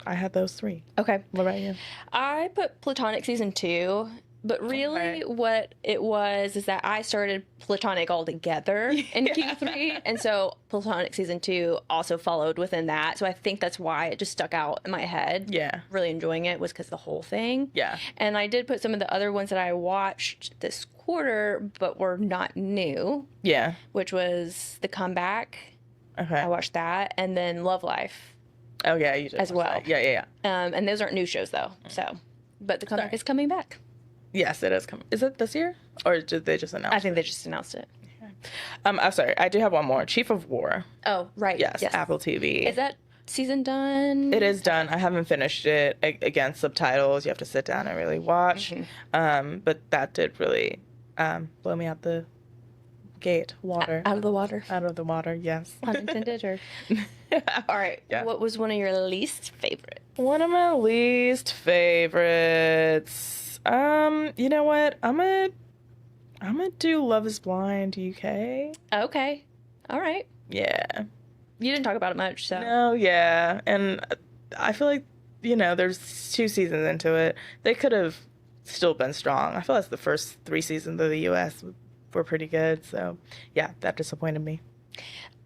C: I had those 3.
B: Okay.
C: What about you?
B: I put Platonic season 2, but really what it was is that I started Platonic altogether in Q3, and so Platonic season 2 also followed within that. So I think that's why it just stuck out in my head.
C: Yeah.
B: Really enjoying it was because the whole thing.
C: Yeah.
B: And I did put some of the other ones that I watched this quarter, but were not new.
C: Yeah.
B: Which was The Comeback.
C: Okay.
B: I watched that, and then Love Life.
C: Oh yeah, you did
B: as
C: watch
B: well.
C: that. Yeah.
B: And those aren't new shows though. So, but The Comeback is coming back.
C: Yes, it is coming. Is it this year, or did they just announce?
B: I think they just announced it.
C: I'm sorry. I do have one more. Chief of War.
B: Oh, right.
C: Yes. Apple TV.
B: Is that season done?
C: It is done. I haven't finished it. Again, subtitles. You have to sit down and really watch. But that did really blow me out the gate. Water.
B: Out of the water.
C: Out of the water. Yes.
B: Pun intended. Or all right.
C: Yeah.
B: What was one of your least favorite?
C: One of my least favorites. You know what? I'm gonna do Love Is Blind UK.
B: Okay. All right.
C: Yeah.
B: You didn't talk about it much, so.
C: No, yeah. And I feel like, there's 2 seasons into it. They could have still been strong. I feel like the first 3 seasons of the US were pretty good. So, yeah, that disappointed me.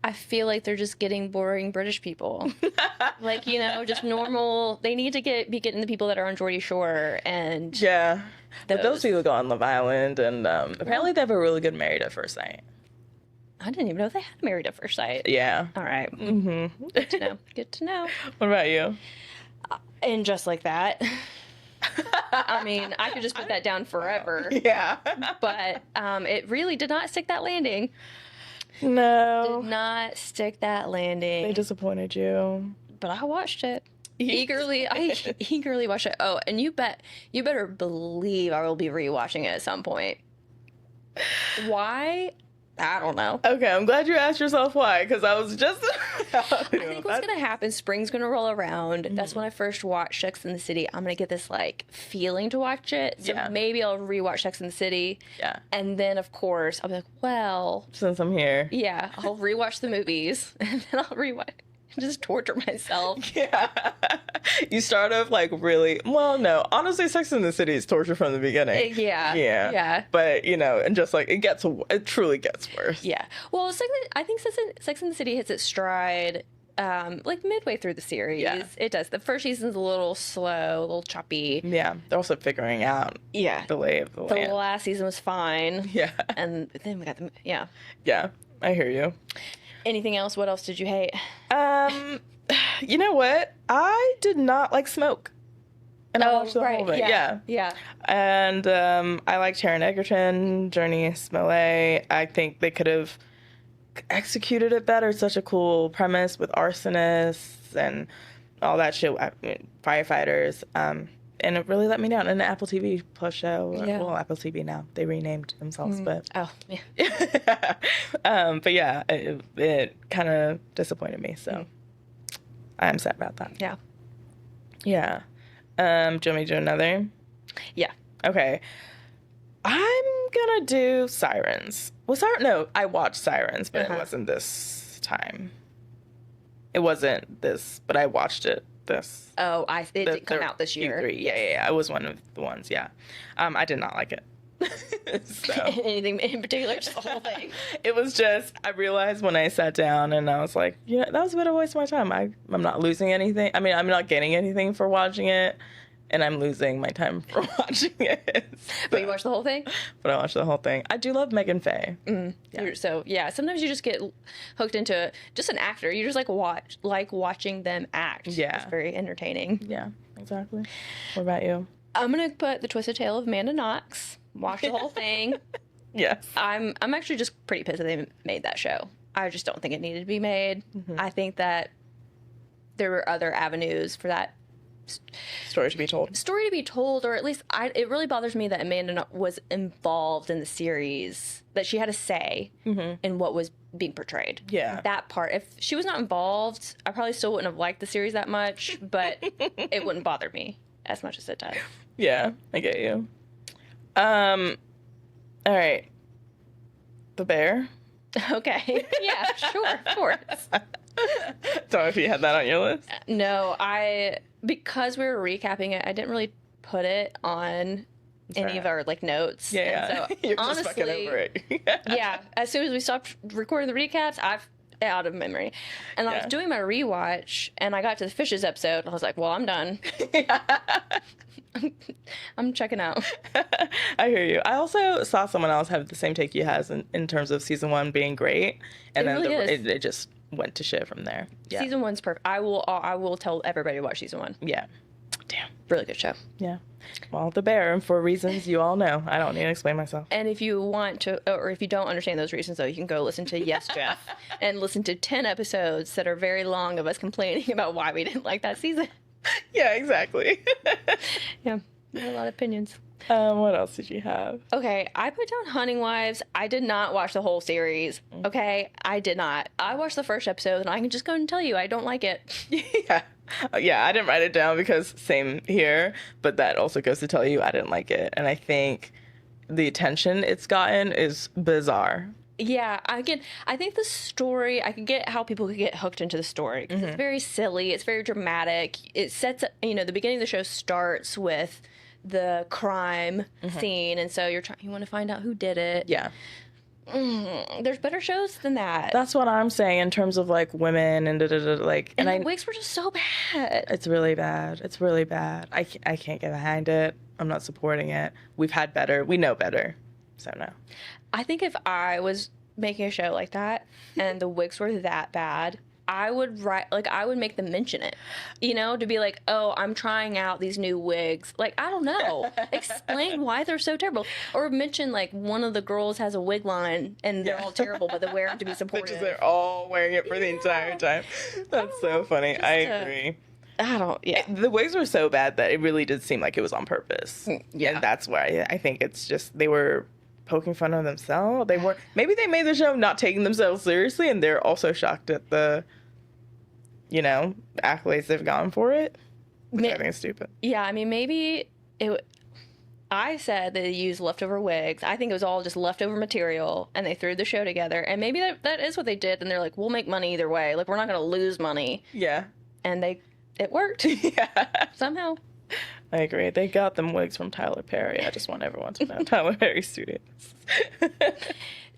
B: I feel like they're just getting boring British people. Just normal. They need to be getting the people that are on Geordie Shore and.
C: Yeah. But those people go on Love Island, and apparently they have a really good Married at First Sight.
B: I didn't even know they had Married at First Sight.
C: Yeah.
B: All right. Mm-hmm. Good to know. Good to know.
C: What about you?
B: And just like that. I mean, I could just put that down forever.
C: Yeah.
B: But it really did not stick that landing.
C: No.
B: Did not stick that landing.
C: They disappointed you.
B: But I watched it. I eagerly watch it. Oh, and you better believe I will be rewatching it at some point. Why? I don't know.
C: Okay, I'm glad you asked yourself why, because I was just.
B: I think what's gonna happen, spring's gonna roll around. That's when I first watched Sex and the City. I'm gonna get this like feeling to watch it. So
C: Yeah.
B: maybe I'll rewatch Sex and the City.
C: Yeah.
B: And then of course I'll be like, well,
C: Since I'm here.
B: yeah, I'll rewatch the movies and then I'll rewatch just torture myself.
C: Yeah. You start off like really. Well, no. Honestly, Sex and the City is torture from the beginning.
B: Yeah.
C: Yeah.
B: Yeah.
C: But, and just like it truly gets worse.
B: Yeah. Well, I think Sex and the City hits its stride like midway through the series.
C: Yeah.
B: It does. The first season's a little slow, a little choppy.
C: Yeah. They're also figuring out
B: Yeah.
C: the lay of the
B: The
C: land.
B: last season was fine.
C: Yeah.
B: And then we got yeah.
C: Yeah. I hear you.
B: Anything else? What else did you hate?
C: You know what? I did not like Smoke. And I watched the whole thing. Yeah.
B: Yeah.
C: And I liked Taron Egerton, Journey Smollett. I think they could have executed it better. It's such a cool premise with arsonists and all that shit, firefighters. And it really let me down. And the Apple TV Plus show,
B: Yeah.
C: well, Apple TV now, they renamed themselves, but
B: Oh, yeah.
C: but yeah, it kind of disappointed me. So I'm sad about that.
B: Yeah.
C: Yeah. Do you want me to do another?
B: Yeah.
C: Okay. I'm gonna do Sirens. Well, no, I watched Sirens, but it wasn't this time. It wasn't this, but I watched it this.
B: Oh, it didn't come out this year.
C: Q3. Yeah. It was one of the ones, yeah. I did not like it. So
B: Anything in particular? Just the whole thing.
C: it was just, I realized when I sat down and I was like, that was a bit of a waste of my time. I'm not losing anything. I mean, I'm not getting anything for watching it, and I'm losing my time for watching it.
B: But you watched the whole thing?
C: But I watched the whole thing. I do love Megan Faye.
B: So yeah, sometimes you just get hooked into just an actor. You just like watching them act.
C: Yeah.
B: It's very entertaining.
C: Yeah, exactly. What about you?
B: I'm gonna put The Twisted Tale of Amanda Knox. Watch the whole thing.
C: Yes.
B: I'm actually just pretty pissed that they made that show. I just don't think it needed to be made. I think that there were other avenues for that
C: Story to be told.
B: story to be told, or at least it really bothers me that Amanda was involved in the series, that she had a say in what was being portrayed.
C: Yeah.
B: That part. If she was not involved, I probably still wouldn't have liked the series that much, but it wouldn't bother me as much as it does.
C: Yeah, I get you. All right. The Bear.
B: Okay. Yeah, sure, of course.
C: Don't know if you had that on your list.
B: No, because we were recapping it, I didn't really put it on any of our like notes.
C: Yeah.
B: And so
C: You're just
B: honestly,
C: fucking over it.
B: yeah, as soon as we stopped recording the recaps, I've out of memory. And I
C: Yeah.
B: was doing my rewatch and I got to the Fishes episode and I was like, well, I'm done. I'm checking out.
C: I hear you. I also saw someone else have the same take you has in terms of season 1 being great, and
B: It
C: then
B: really is.
C: it just went to shit from there. Yeah.
B: Season 1's perfect. I will tell everybody to watch season 1.
C: Yeah. Damn.
B: Really good show.
C: Yeah. Well, The Bear, for reasons you all know. I don't need to explain myself.
B: And if you want to, or if you don't understand those reasons, though, you can go listen to Yes, Jeff, and listen to 10 episodes that are very long of us complaining about why we didn't like that season.
C: Yeah, exactly.
B: Yeah, we had a lot of opinions.
C: What else did you have?
B: Okay, I put down Hunting Wives. I did not watch the whole series. Okay, I did not. I watched the first episode, and I can just go and tell you I don't like it.
C: Yeah. Yeah, I didn't write it down because same here, but that also goes to tell you I didn't like it. And I think the attention it's gotten is bizarre.
B: Yeah, again, I think the story, I can get how people could get hooked into the story. 'Cause it's very silly, it's very dramatic. It sets, the beginning of the show starts with the crime scene, and so you want to find out who did it.
C: Yeah.
B: There's better shows than that.
C: That's what I'm saying in terms of like women and like,
B: and
C: and
B: the wigs were just so bad.
C: it's really bad. It's really bad. I can't get behind it. I'm not supporting it. We've had better. We know better. So no.
B: I think if I was making a show like that and the wigs were that bad, I would make them mention it, to be like, oh, I'm trying out these new wigs. Like, I don't know. Explain why they're so terrible. Or mention, like, one of the girls has a wig line and they're all terrible, but they wear them to be supportive.
C: They're all wearing it for the entire time. That's so funny. I agree.
B: I don't. Yeah.
C: The wigs were so bad that it really did seem like it was on purpose.
B: yeah.
C: And that's why I think it's just they were poking fun of themselves. They were maybe they made the show not taking themselves seriously, and they're also shocked at the, accolades they've gotten for it. Which I think is stupid.
B: Yeah, I mean, maybe I said they used leftover wigs. I think it was all just leftover material, and they threw the show together. And maybe that is what they did. And they're like, we'll make money either way. Like, we're not going to lose money.
C: Yeah.
B: And it worked
C: Yeah.
B: somehow.
C: I agree. They got them wigs from Tyler Perry. I just want everyone to know Tyler Perry Studios.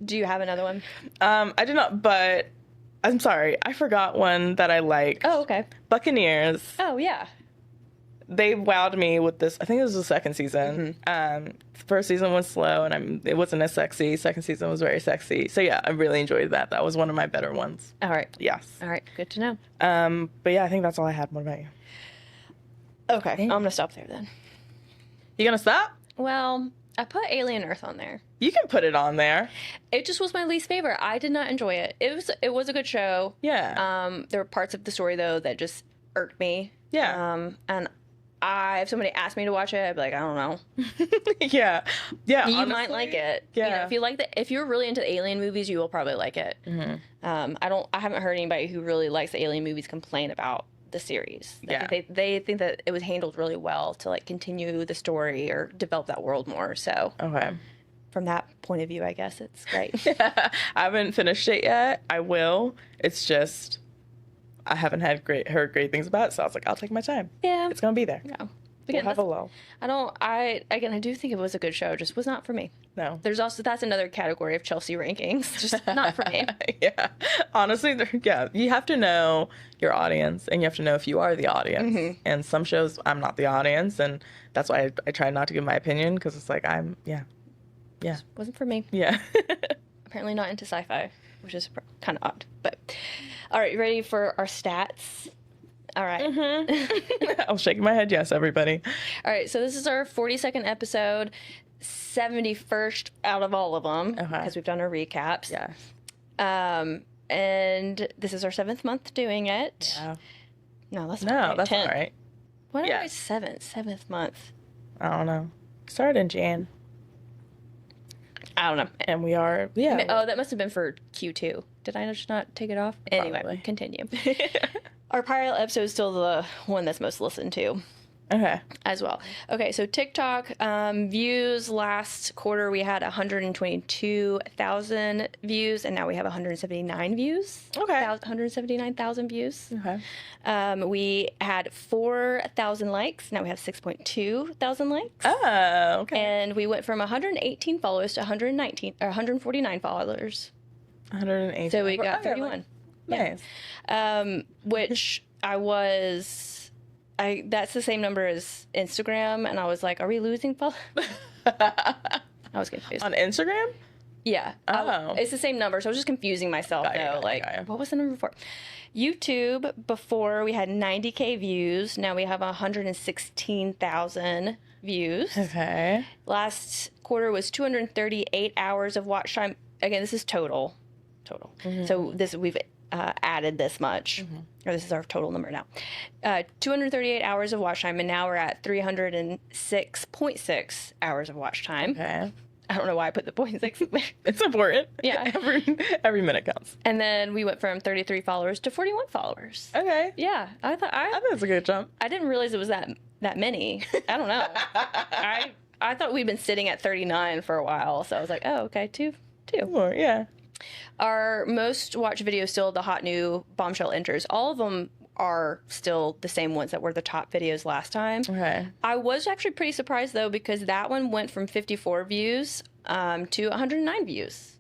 B: Do you have another one?
C: I did not, but I'm sorry. I forgot one that I liked.
B: Oh, okay.
C: Buccaneers.
B: Oh, yeah.
C: They wowed me with this. I think it was the second season. The first season was slow, and it wasn't as sexy. Second season was very sexy. So yeah, I really enjoyed that. That was one of my better ones.
B: All right.
C: Yes.
B: All right. Good to know.
C: But yeah, I think that's all I had. What about you?
B: Okay. I'm going to stop there then.
C: You gonna stop?
B: Well, I put Alien Earth on there.
C: You can put it on there.
B: It just was my least favorite. I did not enjoy it. It was a good show.
C: Yeah.
B: There were parts of the story though that just irked me.
C: Yeah.
B: And if somebody asked me to watch it, I'd be like, I don't know.
C: Yeah. Yeah.
B: You
C: honestly,
B: might like it.
C: Yeah.
B: If you're really into alien movies, you will probably like it. I haven't heard anybody who really likes alien movies complain about the series.
C: Yeah.
B: They think that it was handled really well to like continue the story or develop that world more. So
C: Okay.
B: from that point of view, I guess it's great.
C: I haven't finished it yet. I will. It's just I haven't heard great things about it, so I was like, I'll take my time.
B: Yeah.
C: It's gonna be there.
B: Yeah.
C: We'll
B: Again,
C: have a lull.
B: I do think it was a good show, just was not for me.
C: No.
B: That's another category of Chelsea rankings. Just not for me.
C: Yeah. Honestly, you have to know your audience, and you have to know if you are the audience. And some shows, I'm not the audience, and that's why I try not to give my opinion, because it's like, yeah.
B: Wasn't for me.
C: Yeah.
B: Apparently not into sci-fi, which is kind of odd. But all right, you ready for our stats? All right.
C: I'm shaking my head. Yes, everybody.
B: All right, so this is our 42nd episode, 71st out of all of them, because we've done our recaps.
C: Yeah.
B: And this is our 7th month doing it.
C: Yeah.
B: No, that's
C: No,
B: not right.
C: that's
B: 10th.
C: all right.
B: What am
C: Yeah.
B: I 7th month?
C: I don't know. Started in Jan,
B: I don't know.
C: and we are. Yeah.
B: Oh, that must have been for Q2. Did I just not take it off? Anyway,
C: Probably.
B: continue. Our pilot episode is still the one that's most listened to
C: Okay.
B: as well. Okay, so TikTok views last quarter we had 122,000 views, and now we have 179 views.
C: Okay.
B: 179,000 views.
C: Okay.
B: We had 4,000 likes. Now we have 6.2 thousand likes.
C: Oh, okay.
B: And we went from 118 followers to 149 followers.
C: 108.
B: So we got
C: Okay,
B: 31.
C: Nice.
B: Which that's the same number as Instagram, and I was like, are we losing followers? I was confused.
C: On Instagram?
B: Yeah.
C: Oh.
B: It's the same number, so I was just confusing myself,
C: Got you,
B: though.
C: got you,
B: Like,
C: got you.
B: what was the number before? YouTube, before we had 90K views. Now we have 116,000 views.
C: Okay.
B: Last quarter was 238 hours of watch time. Again, this is total. So we've added this much, or this is our total number now. 238 hours of watch time, and now we're at 306.6 hours of watch time.
C: Okay.
B: I don't know why I put the 0.6 there.
C: It's important.
B: Yeah.
C: Every minute counts.
B: And then we went from 33 followers to 41 followers.
C: Okay.
B: Yeah, I
C: I think that's a good jump.
B: I didn't realize it was that many. I don't know. I thought we'd been sitting at 39 for a while, so I was like, oh, okay, two.
C: More, yeah.
B: Our most watched video is still the hot new Bombshell Enters. All of them are still the same ones that were the top videos last time.
C: Okay.
B: I was actually pretty surprised though, because that one went from 54 views to 109 views.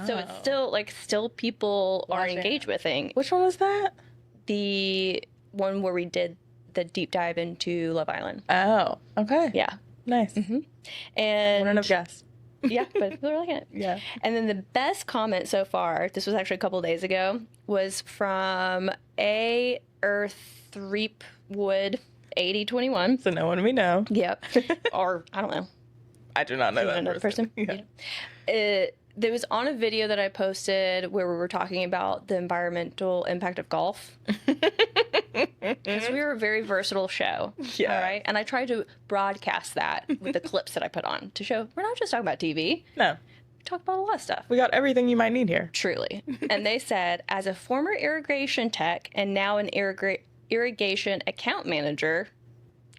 B: So it's still people are
C: Watching.
B: engaged with it.
C: Which one was that?
B: The one where we did the deep dive into Love Island.
C: Oh, okay.
B: Yeah.
C: Nice.
B: And
C: Wouldn't have guessed.
B: yeah, but people are liking it.
C: Yeah.
B: And then the best comment so far, this was actually a couple days ago, was from A Earth Threepwood 8021.
C: So no one we know.
B: Yep. Or I don't know.
C: I do not know that
B: Another
C: person.
B: person?
C: Yeah.
B: There was on a video that I posted where we were talking about the environmental impact of golf. Because we were a very versatile show.
C: Yeah.
B: All right. And I tried to broadcast that with the clips that I put on to show we're not just talking about TV.
C: No,
B: We talk about a lot of stuff.
C: we got everything you might need here.
B: Truly. And they said, as a former irrigation tech and now an irrigation account manager,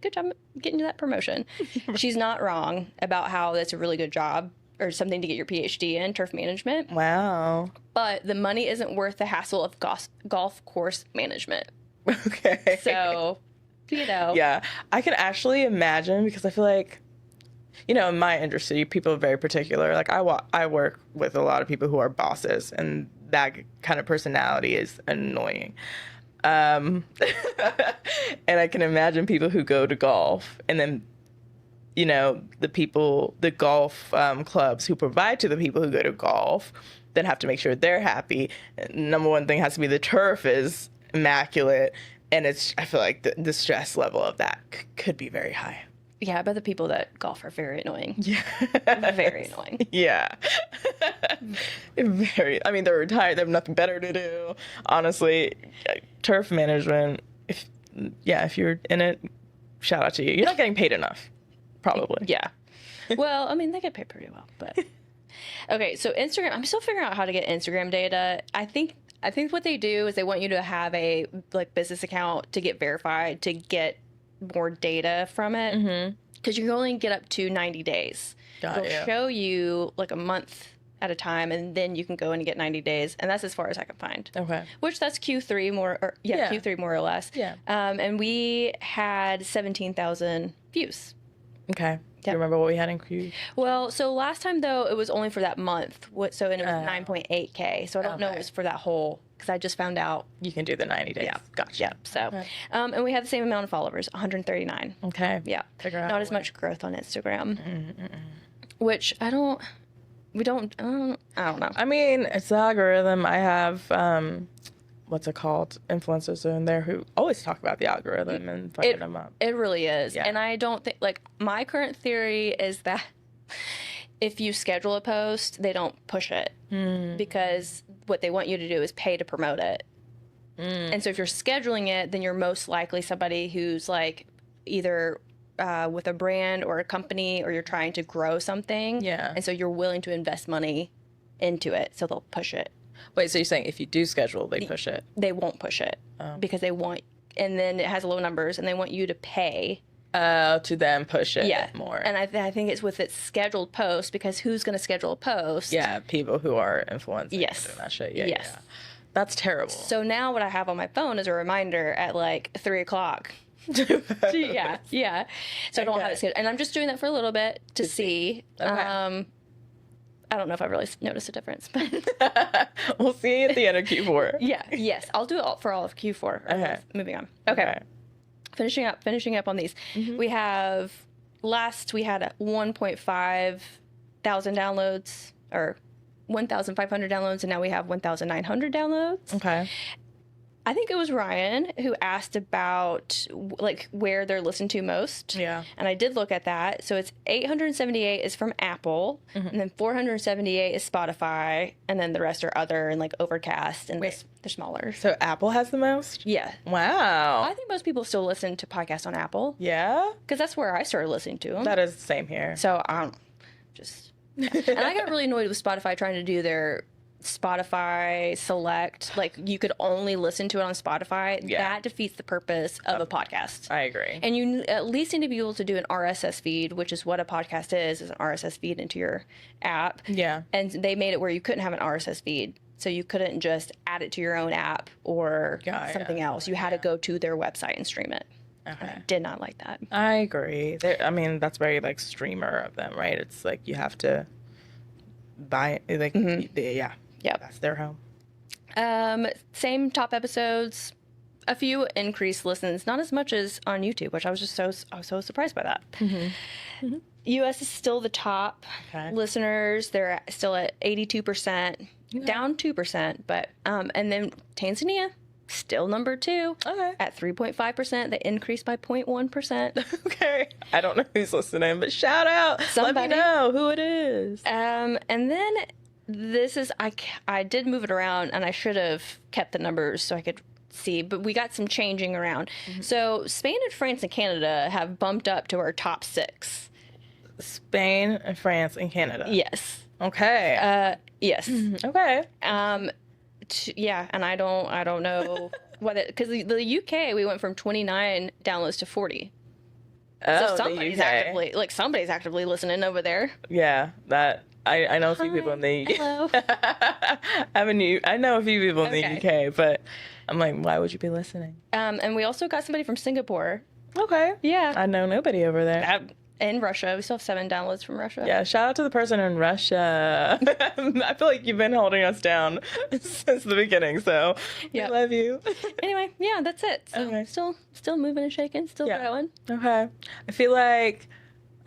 B: good job getting you that promotion. She's not wrong about how that's a really good job or something to get your PhD in turf management.
C: Wow.
B: But the money isn't worth the hassle of golf course management.
C: Okay.
B: So, you know.
C: Yeah, I can actually imagine because I feel like, you know, in my industry, people are very particular. Like I work with a lot of people who are bosses, and that kind of personality is annoying. And I can imagine people who go to golf and then, you know, the golf clubs who provide to the people who go to golf then have to make sure they're happy. Number one thing has to be the turf is immaculate. And I feel like the stress level of that could be very high.
B: Yeah, but the people that golf are very annoying.
C: Yeah.
B: Very annoying.
C: Yeah. I mean, they're retired. They have nothing better to do. Honestly, turf management, if you're in it, shout out to you. You're not getting paid enough, probably.
B: Yeah. Well, I mean, they get paid pretty well, but okay. So Instagram, I'm still figuring out how to get Instagram data. I think what they do is they want you to have a business account to get verified to get more data from it because you can only get up to 90 days. It'll show you like a month at a time, and then you can go in and get 90 days, and that's as far as I can find.
C: Okay.
B: Which that's Q3 Q3 more or less.
C: Yeah.
B: And we had 17,000 views.
C: Okay. Do you remember what we had in Q?
B: Well, so last time though it was only for that month. And it was 9.8K. So I don't know if it was for that whole because I just found out.
C: You can do the 90 days.
B: Yeah.
C: Gotcha.
B: Yeah. So, and we had the same amount of followers, 139.
C: Okay.
B: Yeah.
C: Figure out
B: Not
C: a
B: as
C: way.
B: much growth on Instagram. Which I don't know.
C: I mean, it's the algorithm. I have, what's it called? Influencers in there who always talk about the algorithm and fucking them up.
B: It really is.
C: Yeah.
B: And I don't think, my current theory is that if you schedule a post, they don't push it because what they want you to do is pay to promote it. And so if you're scheduling it, then you're most likely somebody who's either with a brand or a company, or you're trying to grow something.
C: Yeah.
B: And so you're willing to invest money into it. So they'll push it.
C: Wait, so you're saying if you do schedule, they push it?
B: They won't push it because they want, and then it has low numbers and they want you to pay.
C: To then push it more.
B: And I think it's with its scheduled post because who's going to schedule a post?
C: Yeah, people who are influencing.
B: Yes.
C: Doing that shit. Yeah,
B: Yes.
C: yeah. That's terrible.
B: So now what I have on my phone is a reminder at 3 o'clock. Yeah. So I don't have it scheduled. And I'm just doing that for a little bit to see.
C: Okay.
B: I don't know if I really noticed a difference, but
C: We'll see at the end of Q4.
B: yes,Ll do it for all of Q4.
C: Okay.
B: Moving on. Okay. Finishing up on these. We had 1.5 thousand downloads or 1,500 downloads, and now we have 1,900 downloads.
C: Okay.
B: I think it was Ryan who asked about where they're listened to most.
C: Yeah.
B: And I did look at that. So it's 878 is from Apple, and then 478 is Spotify, and then the rest are other and Overcast, and they're smaller.
C: So Apple has the most?
B: Yeah.
C: Wow.
B: I think most people still listen to podcasts on Apple
C: Yeah?
B: because that's where I started listening to them.
C: That is the same here.
B: So just, yeah. And I got really annoyed with Spotify trying to do their Spotify Select. You could only listen to it on Spotify.
C: Yeah.
B: That defeats the purpose of a podcast.
C: I agree.
B: And you at least need to be able to do an RSS feed, which is what a podcast is an RSS feed into your app.
C: Yeah.
B: And they made it where you couldn't have an RSS feed. So you couldn't just add it to your own app or something else. You had to go to their website and stream it.
C: Okay.
B: I did not like that.
C: I agree. That's very streamer of them, right? It's you have to buy yeah.
B: Yep.
C: That's their home.
B: Same top episodes, a few increased listens, not as much as on YouTube, which I was so surprised by that. US is still the top listeners. They're still at 82%, down 2%, but and then Tanzania still number 2 at 3.5%. They increased by 0.1%.
C: Okay. I don't know who's listening, but shout out.
B: Somebody.
C: Let me know who it is.
B: And then this is I did move it around, and I should have kept the numbers so I could see, but we got some changing around. So Spain and France and Canada have bumped up to our top 6.
C: Spain and France and Canada.
B: Yes.
C: Okay.
B: Yes.
C: Okay.
B: Yeah, and I don't know whether, because the UK we went from 29 downloads to 40.
C: Oh,
B: So somebody's actively listening over there.
C: Yeah, that I know a few people in the
B: Hello.
C: I know a few people in
B: Okay.
C: the UK, but I'm like, why would you be listening?
B: And we also got somebody from Singapore.
C: Okay.
B: Yeah.
C: I know nobody over there.
B: In Russia. We still have 7 downloads from Russia.
C: Yeah, shout out to the person in Russia. I feel like you've been holding us down since the beginning, so
B: Yep.
C: we love you.
B: Anyway, yeah, that's it. So
C: Okay.
B: still moving and shaking, still
C: Yeah.
B: growing.
C: Okay. I feel like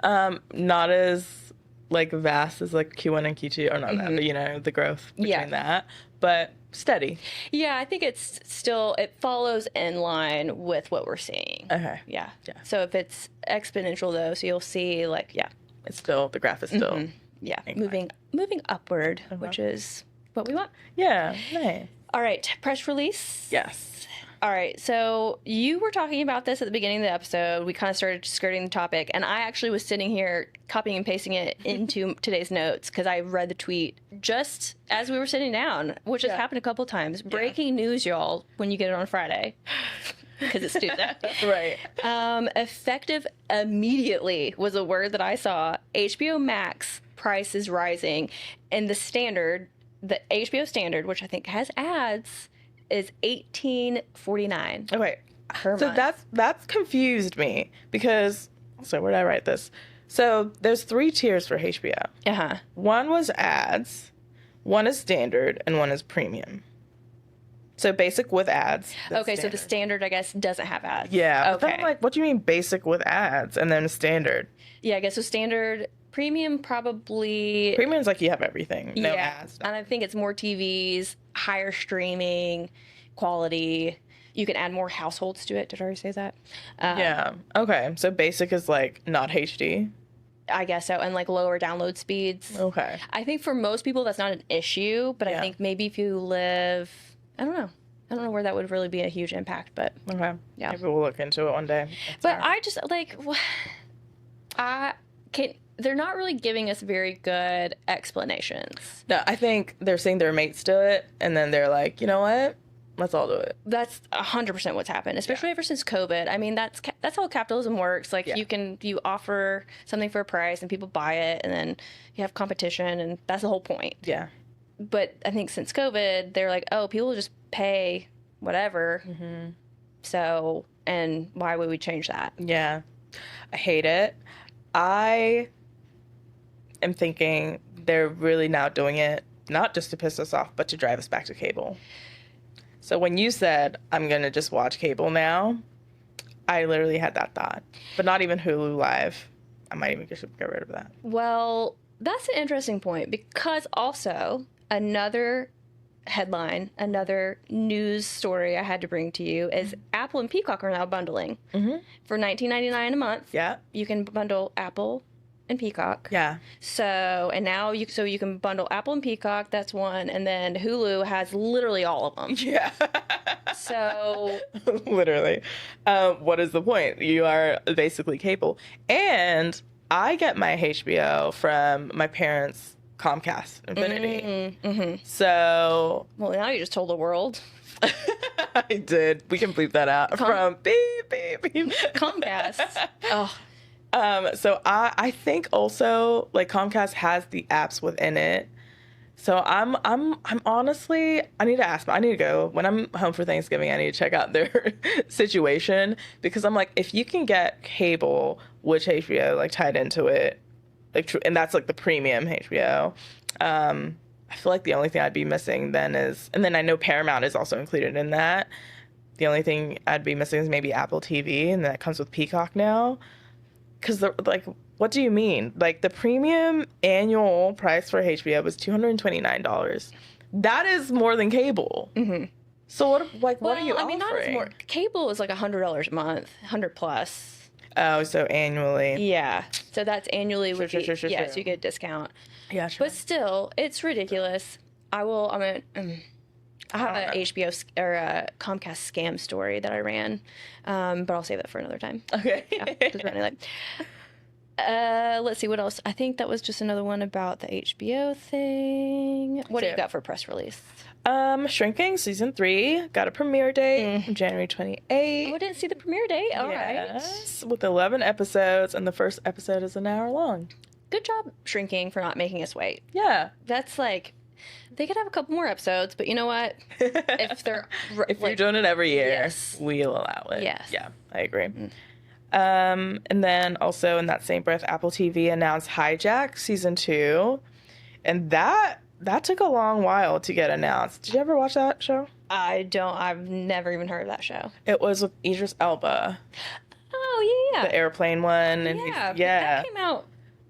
C: not as like vast as like Q1 and Q2, or not that, but you know, the growth between
B: Yeah.
C: that, but steady.
B: Yeah, I think it's still, it follows in line with what we're seeing.
C: Okay.
B: Yeah.
C: Yeah.
B: So if it's exponential though, so you'll see like, yeah,
C: It's still, the graph is still,
B: yeah,
C: Incline.
B: moving upward, which is what we want.
C: yeah, nice.
B: All right, press release.
C: Yes.
B: All right, so you were talking about this at the beginning of the episode. We kind of started skirting the topic, and I actually was sitting here copying and pasting it into today's notes because I read the tweet just as we were sitting down, which has happened a couple times. Breaking news, y'all, when you get it on Friday because it's Tuesday.
C: Right.
B: Effective immediately was a word that I saw. HBO Max price is rising, and the HBO standard, which I think has ads, is $18.49.
C: Okay.
B: per
C: So
B: month.
C: that's confused me because, so where did I write this? So there's 3 tiers for HBO.
B: Uh-huh.
C: One was ads, one is standard, and one is premium. So basic with ads. that's
B: Okay, so the standard, I guess, doesn't have ads.
C: Yeah. But then
B: Okay.
C: I'm like, what do you mean basic with ads and then standard?
B: Yeah, I guess so standard, premium probably.
C: Premium's like you have everything. No
B: yeah.
C: ads.
B: And I think it's more TVs, higher streaming, quality. You can add more households to it. Did I already say that?
C: Yeah. Okay. So basic is like not HD.
B: I guess so. And like lower download speeds.
C: Okay.
B: I think for most people that's not an issue, but I
C: Yeah.
B: think maybe if you live, I don't know where that would really be a huge impact, but
C: Okay.
B: Yeah.
C: Maybe we'll look into it one day.
B: but I just like they're not really giving us very good explanations.
C: No, I think they're saying their mates do it, and then they're like, you know what? Let's all do it.
B: That's 100% what's happened, especially ever since COVID. I mean, that's how capitalism works. Like
C: Yeah.
B: you offer something for a price and people buy it, and then you have competition, and that's the whole point.
C: Yeah.
B: But I think since COVID, they're like, oh, people just pay whatever.
C: Mm-hmm.
B: So, and why would we change that?
C: Yeah. I hate it. I am thinking they're really now doing it not just to piss us off, but to drive us back to cable. So when you said, I'm going to just watch cable now, I literally had that thought. But not even Hulu Live. I might even just get rid of that.
B: Well, that's an interesting point because also another headline, another news story I had to bring to you is Apple and Peacock are now bundling.
C: Mm-hmm.
B: For $19.99 a month,
C: Yeah.
B: you can bundle Apple and Peacock.
C: Yeah.
B: So, and now you can bundle Apple and Peacock, that's one, and then Hulu has literally all of them.
C: Yeah.
B: So,
C: Literally. What is the point? You are basically cable. And I get my HBO from my parents' Comcast Infinity. So
B: well, now you just told the world.
C: I did. We can bleep that out from beep, beep, beep.
B: Comcast. Oh,
C: So I think also like Comcast has the apps within it. So I'm honestly, I need to go when I'm home for Thanksgiving. I need to check out their situation because I'm like, if you can get cable, which HBO like tied into it, like and that's like the premium HBO. I feel like the only thing I'd be missing then is, and then I know Paramount is also included in that. The only thing I'd be missing is maybe Apple TV, and that comes with Peacock now. Because, like, what do you mean? Like, the premium annual price for HBO was $229. That is more than cable. Mm-hmm. So, what are you
B: I mean, not as
C: offering?
B: more. Cable is like $100 a month, 100 plus.
C: Oh, so annually.
B: Yeah. So that's annually would be,
C: Sure.
B: so you get a discount.
C: Yeah, sure.
B: But still, it's ridiculous. I'm I have a HBO or a Comcast scam story that I ran, but I'll save that for another time.
C: Okay.
B: Yeah, just running late. Let's see what else. I think that was just another one about the HBO thing. What do you got for press release?
C: Shrinking season 3 got a premiere date, January 28th.
B: Oh, I didn't see the premiere date. All right.
C: Yes, with 11 episodes, and the first episode is an hour long.
B: Good job, Shrinking, for not making us wait.
C: Yeah.
B: That's like, they could have a couple more episodes, but you know what? If they're
C: If you're doing it every year,
B: Yes.
C: we'll allow it.
B: Yes.
C: Yeah, I agree. And then also in that same breath, Apple TV announced Hijack season 2, and that took a long while to get announced. Did you ever watch that show?
B: I've never even heard of that show.
C: It was with Idris Elba,
B: Oh, yeah.
C: the airplane one, and
B: Yeah.
C: yeah.
B: That came out.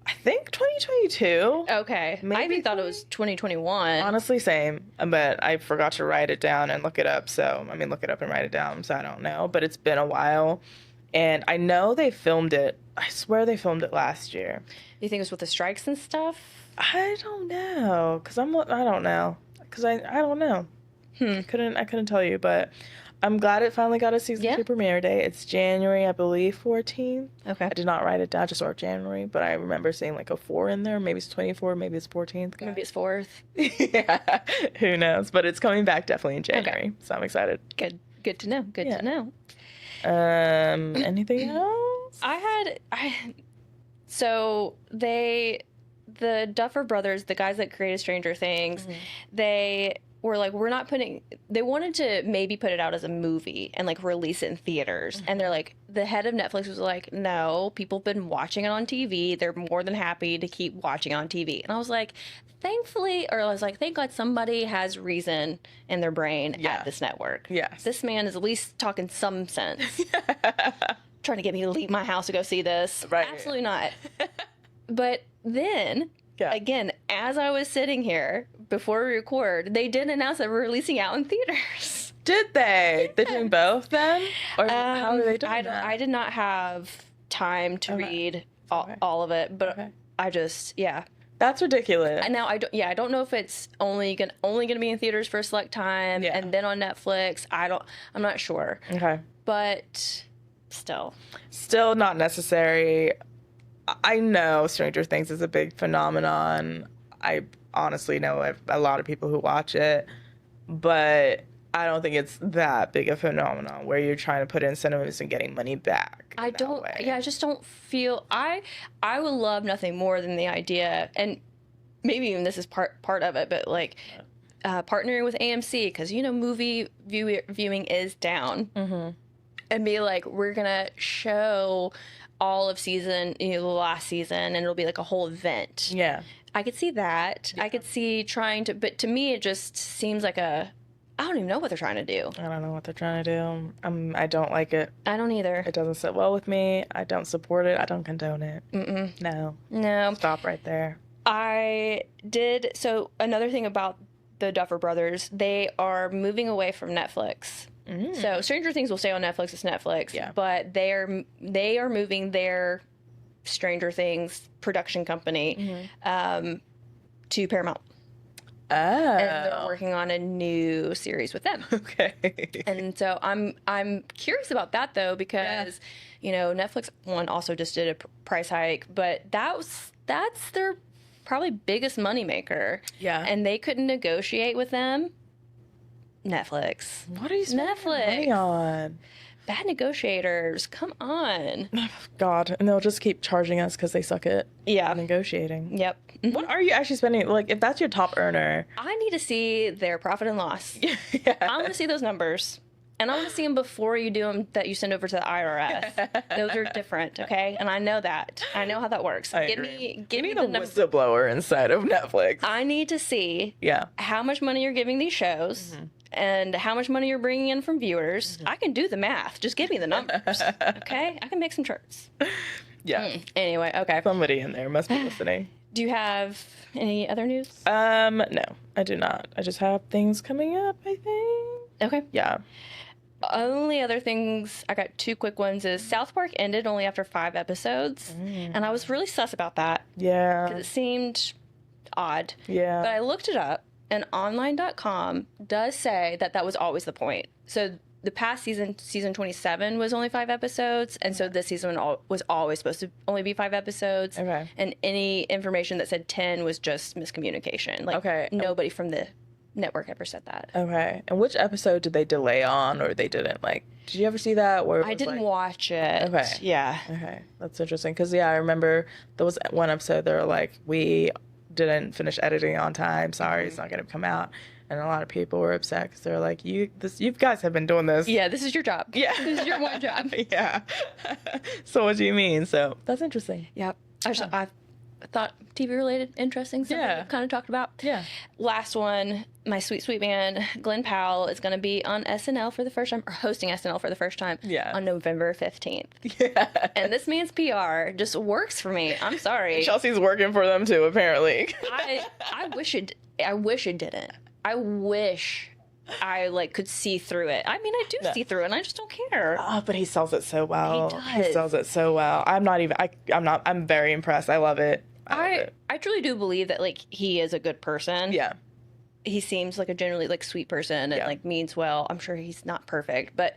C: I think 2022.
B: Okay. I
C: Maybe
B: even thought it was 2021.
C: Honestly, same. But I forgot to write it down and look it up. So, I mean, look it up and write it down. So I don't know. But it's been a while. And I know they filmed it. I swear they filmed it last year.
B: You think it was with the strikes and stuff?
C: I don't know. I don't know. Because I don't know. I couldn't tell you. But I'm glad it finally got a season 2 premiere day. It's January, I believe, 14th.
B: Okay.
C: I did not write it down. I just wrote January. But I remember seeing like a 4 in there. Maybe it's 24. Maybe it's 14th.
B: Maybe it's 4th.
C: Yeah, who knows? But it's coming back definitely in January, so I'm excited.
B: Good to know. Good to know.
C: Anything else?
B: So the Duffer Brothers, the guys that created Stranger Things, they were like, they wanted to maybe put it out as a movie and like release it in theaters. And they're like, the head of Netflix was like, no, people have been watching it on TV. They're more than happy to keep watching it on TV. And I was like, thank God somebody has reason in their brain at this network.
C: Yes.
B: This man is at least talking some sense. Trying to get me to leave my house to go see this.
C: Right.
B: Absolutely not. But then, again, as I was sitting here before we record, they did announce that we're releasing out in theaters.
C: Did they? They're doing both then? Or how are they doing that?
B: I did not have time to read all of it, but I just,
C: That's ridiculous.
B: And now I don't know if it's only gonna be in theaters for a select time and then on Netflix. I'm not sure.
C: Okay.
B: But still
C: not necessary. I know Stranger Things is a big phenomenon. I honestly know a lot of people who watch it, but I don't think it's that big a phenomenon where you're trying to put in cinemas and getting money back.
B: I just don't feel I would love nothing more than the idea, and maybe even this is part of it, but like partnering with AMC, because movie viewing is down, and be like, we're gonna show all of season, the last season, and it'll be like a whole event.
C: Yeah.
B: I could see that. I could see trying to, but to me, it just seems like I don't even know what they're trying to do.
C: I don't know what they're trying to do. I don't like it.
B: I don't either.
C: It doesn't sit well with me. I don't support it. I don't condone it. No. Stop right there.
B: So another thing about the Duffer Brothers, they are moving away from Netflix. So Stranger Things will stay on Netflix. It's Netflix.
C: Yeah.
B: But they are moving their Stranger Things production company to Paramount.
C: Oh.
B: And they're working on a new series with them.
C: Okay.
B: And so I'm curious about that though, because Netflix also just did a price hike, but that's their probably biggest moneymaker.
C: Yeah.
B: And they couldn't negotiate with them. Netflix.
C: What are you spending money on?
B: Bad negotiators. Come on.
C: God, and they'll just keep charging us because they suck at negotiating.
B: Yep.
C: What are you actually spending? Like, if that's your top earner,
B: I need to see their profit and loss.
C: yeah.
B: I want to see those numbers. And I want to see them before you do them that you send over to the IRS. Those are different, okay? And I know that. I know how that works.
C: I
B: Give
C: agree.
B: me
C: the
B: the numbers.
C: whistleblower inside of Netflix.
B: I need to see how much money you're giving these shows and how much money you're bringing in from viewers. I can do the math. Just give me the numbers, okay? I can make some charts.
C: Yeah.
B: Anyway, okay.
C: Somebody in there must be listening.
B: Do you have any other news?
C: No, I do not. I just have things coming up, I think.
B: Okay.
C: Yeah.
B: Only other things, I got 2 quick ones, is South Park ended only after 5 episodes. And I was really sus about that.
C: Yeah.
B: Because it seemed odd.
C: Yeah.
B: But I looked it up, And online.com does say that that was always the point. So the past season 27, was only 5 episodes. And so this season was always supposed to only be 5 episodes.
C: Okay.
B: And any information that said 10 was just miscommunication. Like,
C: Okay.
B: nobody from the network ever said that.
C: Okay. And which episode did they delay on, or they didn't? Like, did you ever see that? Where it
B: I
C: was,
B: didn't
C: like-
B: watch it.
C: Okay.
B: Yeah.
C: Okay, that's interesting. Because, yeah, I remember there was one episode they were like, we didn't finish editing on time. Sorry, it's not going to come out. And a lot of people were upset because they're like, you guys have been doing this.
B: Yeah, this is your job.
C: Yeah.
B: This is your one job.
C: Yeah. So what do you mean? So that's interesting.
B: Yep. I thought TV related, interesting stuff
C: Yeah.
B: we kind of talked about.
C: Yeah.
B: Last one, my sweet, sweet man, Glenn Powell, is going to be on SNL for the first time, or hosting SNL for the first time
C: Yeah.
B: on November 15th.
C: Yeah.
B: And this man's PR just works for me. I'm sorry.
C: Chelsea's working for them too, apparently.
B: I wish it didn't. I wish I like could see through it. I mean, I do see through it, and I just don't care.
C: Oh, but he sells it so well.
B: He does.
C: sells it so well. I'm very impressed. I love it. I love it.
B: I truly do believe that like he is a good person.
C: Yeah.
B: He seems like a generally like sweet person and
C: Yeah.
B: like means well. I'm sure he's not perfect, but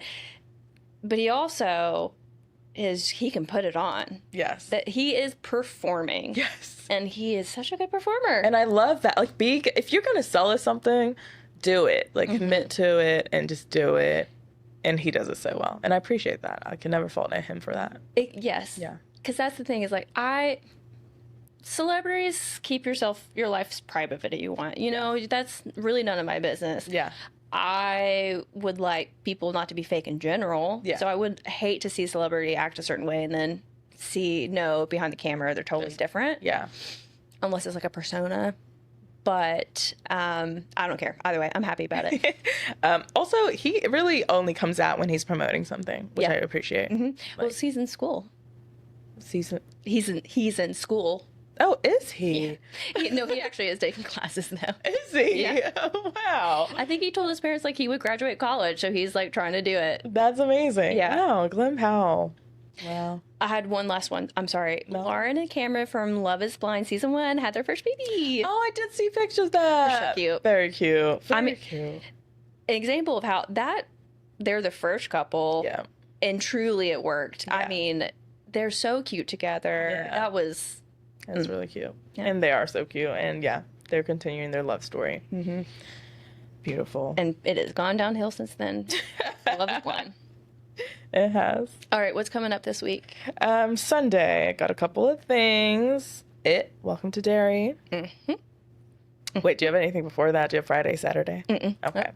B: he also he can put it on.
C: Yes.
B: That he is performing.
C: Yes.
B: And he is such a good performer.
C: And I love that. Like, if you're gonna sell us something, do it. Like, commit to it and just do it. And he does it so well. And I appreciate that. I can never fault him for that.
B: Yes.
C: Yeah.
B: Because that's the thing is like celebrities, keep your life's private if you want. You know, that's really none of my business.
C: Yeah.
B: I would like people not to be fake in general.
C: Yeah.
B: So I would hate to see a celebrity act a certain way and then behind the camera they're totally different.
C: Yeah.
B: Unless it's like a persona. But I don't care. Either way, I'm happy about it.
C: Also, he really only comes out when he's promoting something, which I appreciate.
B: Well, he's in school.
C: Season.
B: He's in school.
C: Oh, is he?
B: No, he actually is taking classes now.
C: Is he?
B: Yeah.
C: Oh, wow.
B: I think he told his parents like he would graduate college, so he's like trying to do it.
C: That's amazing.
B: Yeah.
C: Wow, Glenn Powell. Wow.
B: I had one last one. I'm sorry. Lauren and Cameron from Love is Blind season 1 had their first baby.
C: Oh, I did see pictures of that.
B: They're so cute.
C: Very cute. Very
B: mean-
C: cute.
B: An example of how they're the first couple.
C: Yeah.
B: And truly it worked. I
C: Yeah.
B: mean, they're so cute together.
C: Yeah.
B: That was
C: That's really cute.
B: Yeah.
C: And they are so cute. And yeah, they're continuing their love story. Mm-hmm. Beautiful.
B: and it has gone downhill since then. Love is Blind.
C: It has.
B: All right, what's coming up this week?
C: Sunday, I got a couple of things. Welcome to Derry. Mm-hmm. Wait, do you have anything before that? Do you have Friday, Saturday?
B: Mm-mm.
C: Okay.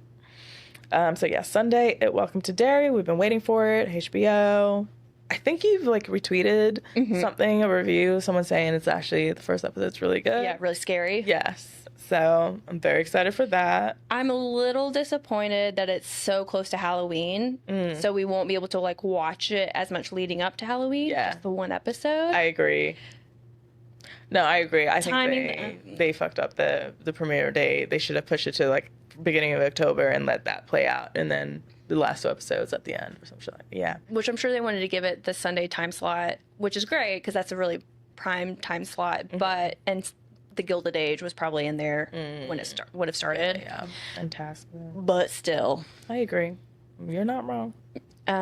C: So yeah, Sunday, Welcome to Derry. We've been waiting for it. HBO. I think you've like retweeted something, a review, someone saying it's actually the first episode's really good.
B: Yeah, really scary.
C: Yes. So I'm very excited for that.
B: I'm a little disappointed that it's so close to Halloween, so we won't be able to like watch it as much leading up to Halloween.
C: Yeah.
B: Just the one episode.
C: I agree. No, I agree. I think
B: Timing,
C: they fucked up the premiere date. They should have pushed it to like beginning of October and let that play out, and then the last 2 episodes at the end or some shit. Yeah.
B: Which I'm sure they wanted to give it the Sunday time slot, which is great because that's a really prime time slot. But and the Gilded Age was probably in there when it would have started.
C: Yeah. Fantastic.
B: But still,
C: I agree. You're not wrong.
B: do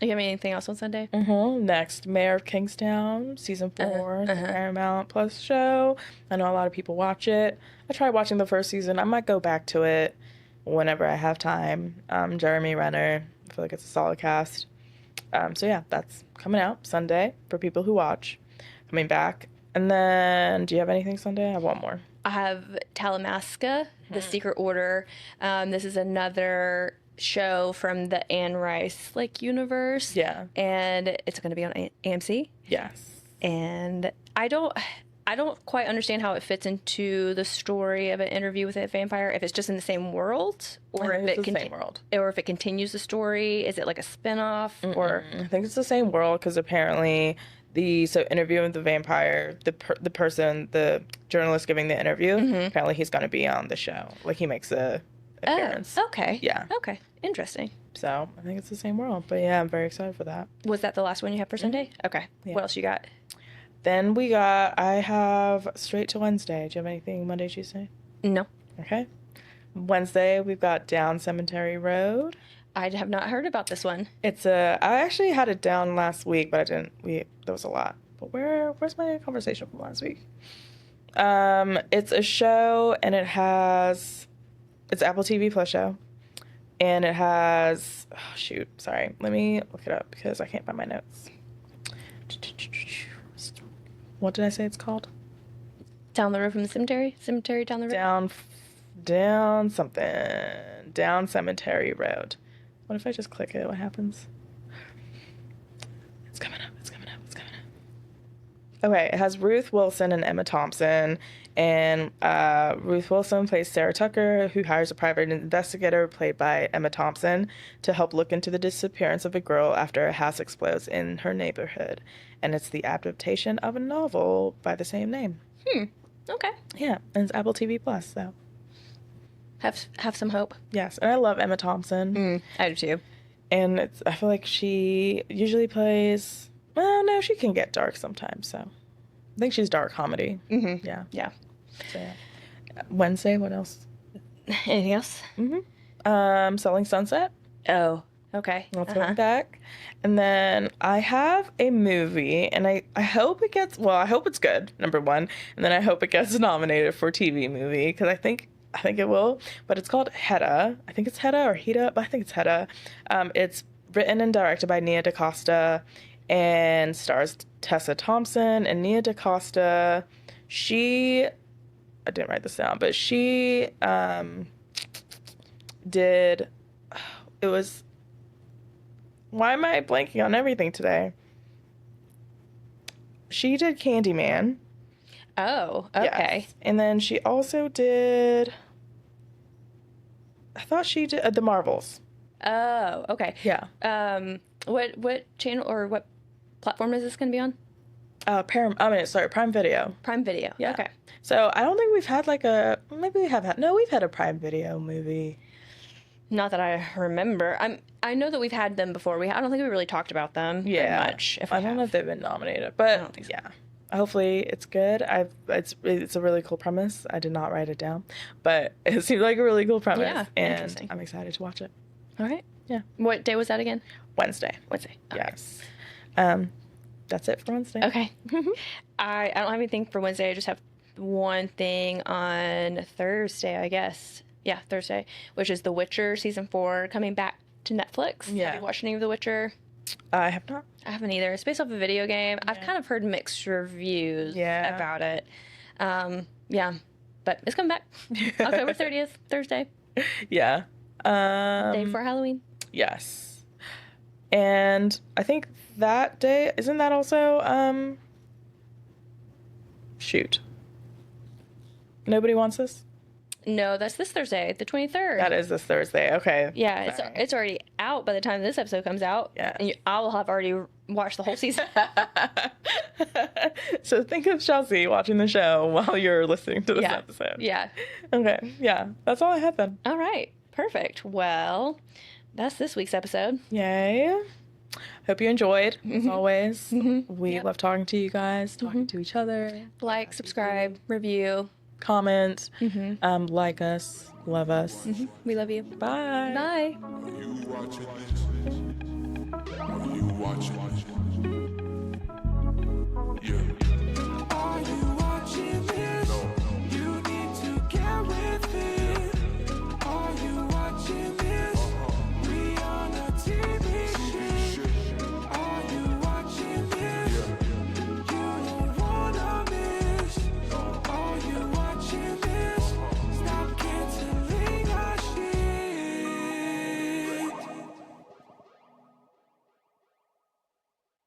B: you have anything else on Sunday?
C: Next, Mayor of Kingstown, season 4, the Paramount Plus show. I know a lot of people watch it. I tried watching the first season. I might go back to it whenever I have time. Jeremy Renner. I feel like it's a solid cast. So yeah, that's coming out Sunday for people who watch. Coming back. And then, do you have anything Sunday? I have one more.
B: I have Talamasca, The Secret Order. This is another show from the Anne Rice like universe.
C: Yeah.
B: And it's going to be on AMC.
C: Yes.
B: And I don't quite understand how it fits into the story of an interview with a vampire. If it's just in the same world, or if
C: it's
B: it
C: the same world.
B: or if it continues the story. Is it like a spinoff, or
C: I think it's the same world because apparently interviewing with the vampire, the journalist giving the interview, apparently he's going to be on the show. Like he makes a appearance.
B: Oh, okay.
C: Yeah.
B: Okay. Interesting.
C: So I think it's the same world. But yeah, I'm very excited for that.
B: Was that the last one you have for Sunday? Okay. What else you got?
C: Then I have Straight to Wednesday. Do you have anything Monday, Tuesday?
B: No.
C: Okay. Wednesday, we've got Down Cemetery Road.
B: I have not heard about this one.
C: I actually had it down last week, but I didn't. There was a lot. But where's my conversation from last week? It's a show, and it's Apple TV Plus show, and it has. Oh, shoot, sorry. Let me look it up because I can't find my notes. What did I say it's called?
B: Down the road from the cemetery? Cemetery down the road?
C: Down Cemetery Road. What if I just click it? What happens? It's coming up. Okay, it has Ruth Wilson and Emma Thompson. And Ruth Wilson plays Sarah Tucker, who hires a private investigator played by Emma Thompson to help look into the disappearance of a girl after a house explodes in her neighborhood. And it's the adaptation of a novel by the same name.
B: Okay.
C: Yeah, and it's Apple TV Plus, so.
B: Have some hope.
C: Yes, and I love Emma Thompson.
B: I do too.
C: And I feel like she usually plays, well, no, she can get dark sometimes, so. I think she's dark comedy.
B: Mm-hmm.
C: Yeah.
B: Yeah.
C: So, yeah. Wednesday, what else?
B: Anything else?
C: Selling Sunset.
B: Oh, okay.
C: That's going back. And then I have a movie, and I hope it gets, I hope it's good, number one. And then I hope it gets nominated for TV movie, because I think it will. But it's called Hedda. I think it's Hedda or Heda, but I think it's Hedda. It's written and directed by Nia DaCosta and stars Tessa Thompson. And Nia DaCosta, I didn't write this down, but she did, it was, why am I blanking on everything today? She did Candyman.
B: Oh, okay.
C: Yes. And then she also did, I thought she did The Marvels.
B: Oh, okay.
C: Yeah.
B: What channel or what platform is this going to be on?
C: Prime Video.
B: Prime Video.
C: Yeah.
B: Okay.
C: So I don't think we've had we've had a Prime Video movie.
B: Not that I remember. I know that we've had them before. I don't think we really talked about them very much.
C: I don't know if they've been nominated, but
B: I don't think so.
C: Yeah. Hopefully it's good. It's a really cool premise. I did not write it down, but it seemed like a really cool premise.
B: Yeah,
C: and
B: interesting.
C: I'm excited to watch it.
B: All right.
C: Yeah.
B: What day was that again?
C: Wednesday.
B: Wednesday. Okay.
C: Yes. That's it for Wednesday.
B: Okay. I don't have anything for Wednesday. I just have one thing on Thursday, I guess. Yeah, Thursday, which is The Witcher season 4 coming back to Netflix.
C: Yeah.
B: Have you watched any of The Witcher?
C: I have not.
B: I haven't either. It's based off a video game. Yeah. I've kind of heard mixed reviews about it. Yeah, but it's coming back. October 30th, Thursday.
C: Yeah.
B: Day before Halloween.
C: Yes. And I think that day, isn't that also, shoot. Nobody Wants This?
B: No, that's this Thursday, the 23rd.
C: That is this Thursday. Okay.
B: Yeah,
C: Sorry.
B: it's already out by the time this episode comes out.
C: Yeah.
B: And I will have already watched the whole season.
C: So think of Chelsea watching the show while you're listening to this episode.
B: Yeah.
C: Okay. Yeah. That's all I have then.
B: All right. Perfect. Well, that's this week's episode.
C: Yay. Hope you enjoyed, as always. We love talking to you guys, talking to each other.
B: Like, subscribe, review.
C: Comment, like us, love us.
B: We love you.
C: Bye.
B: Bye.
A: Are you watching this? Are you watching?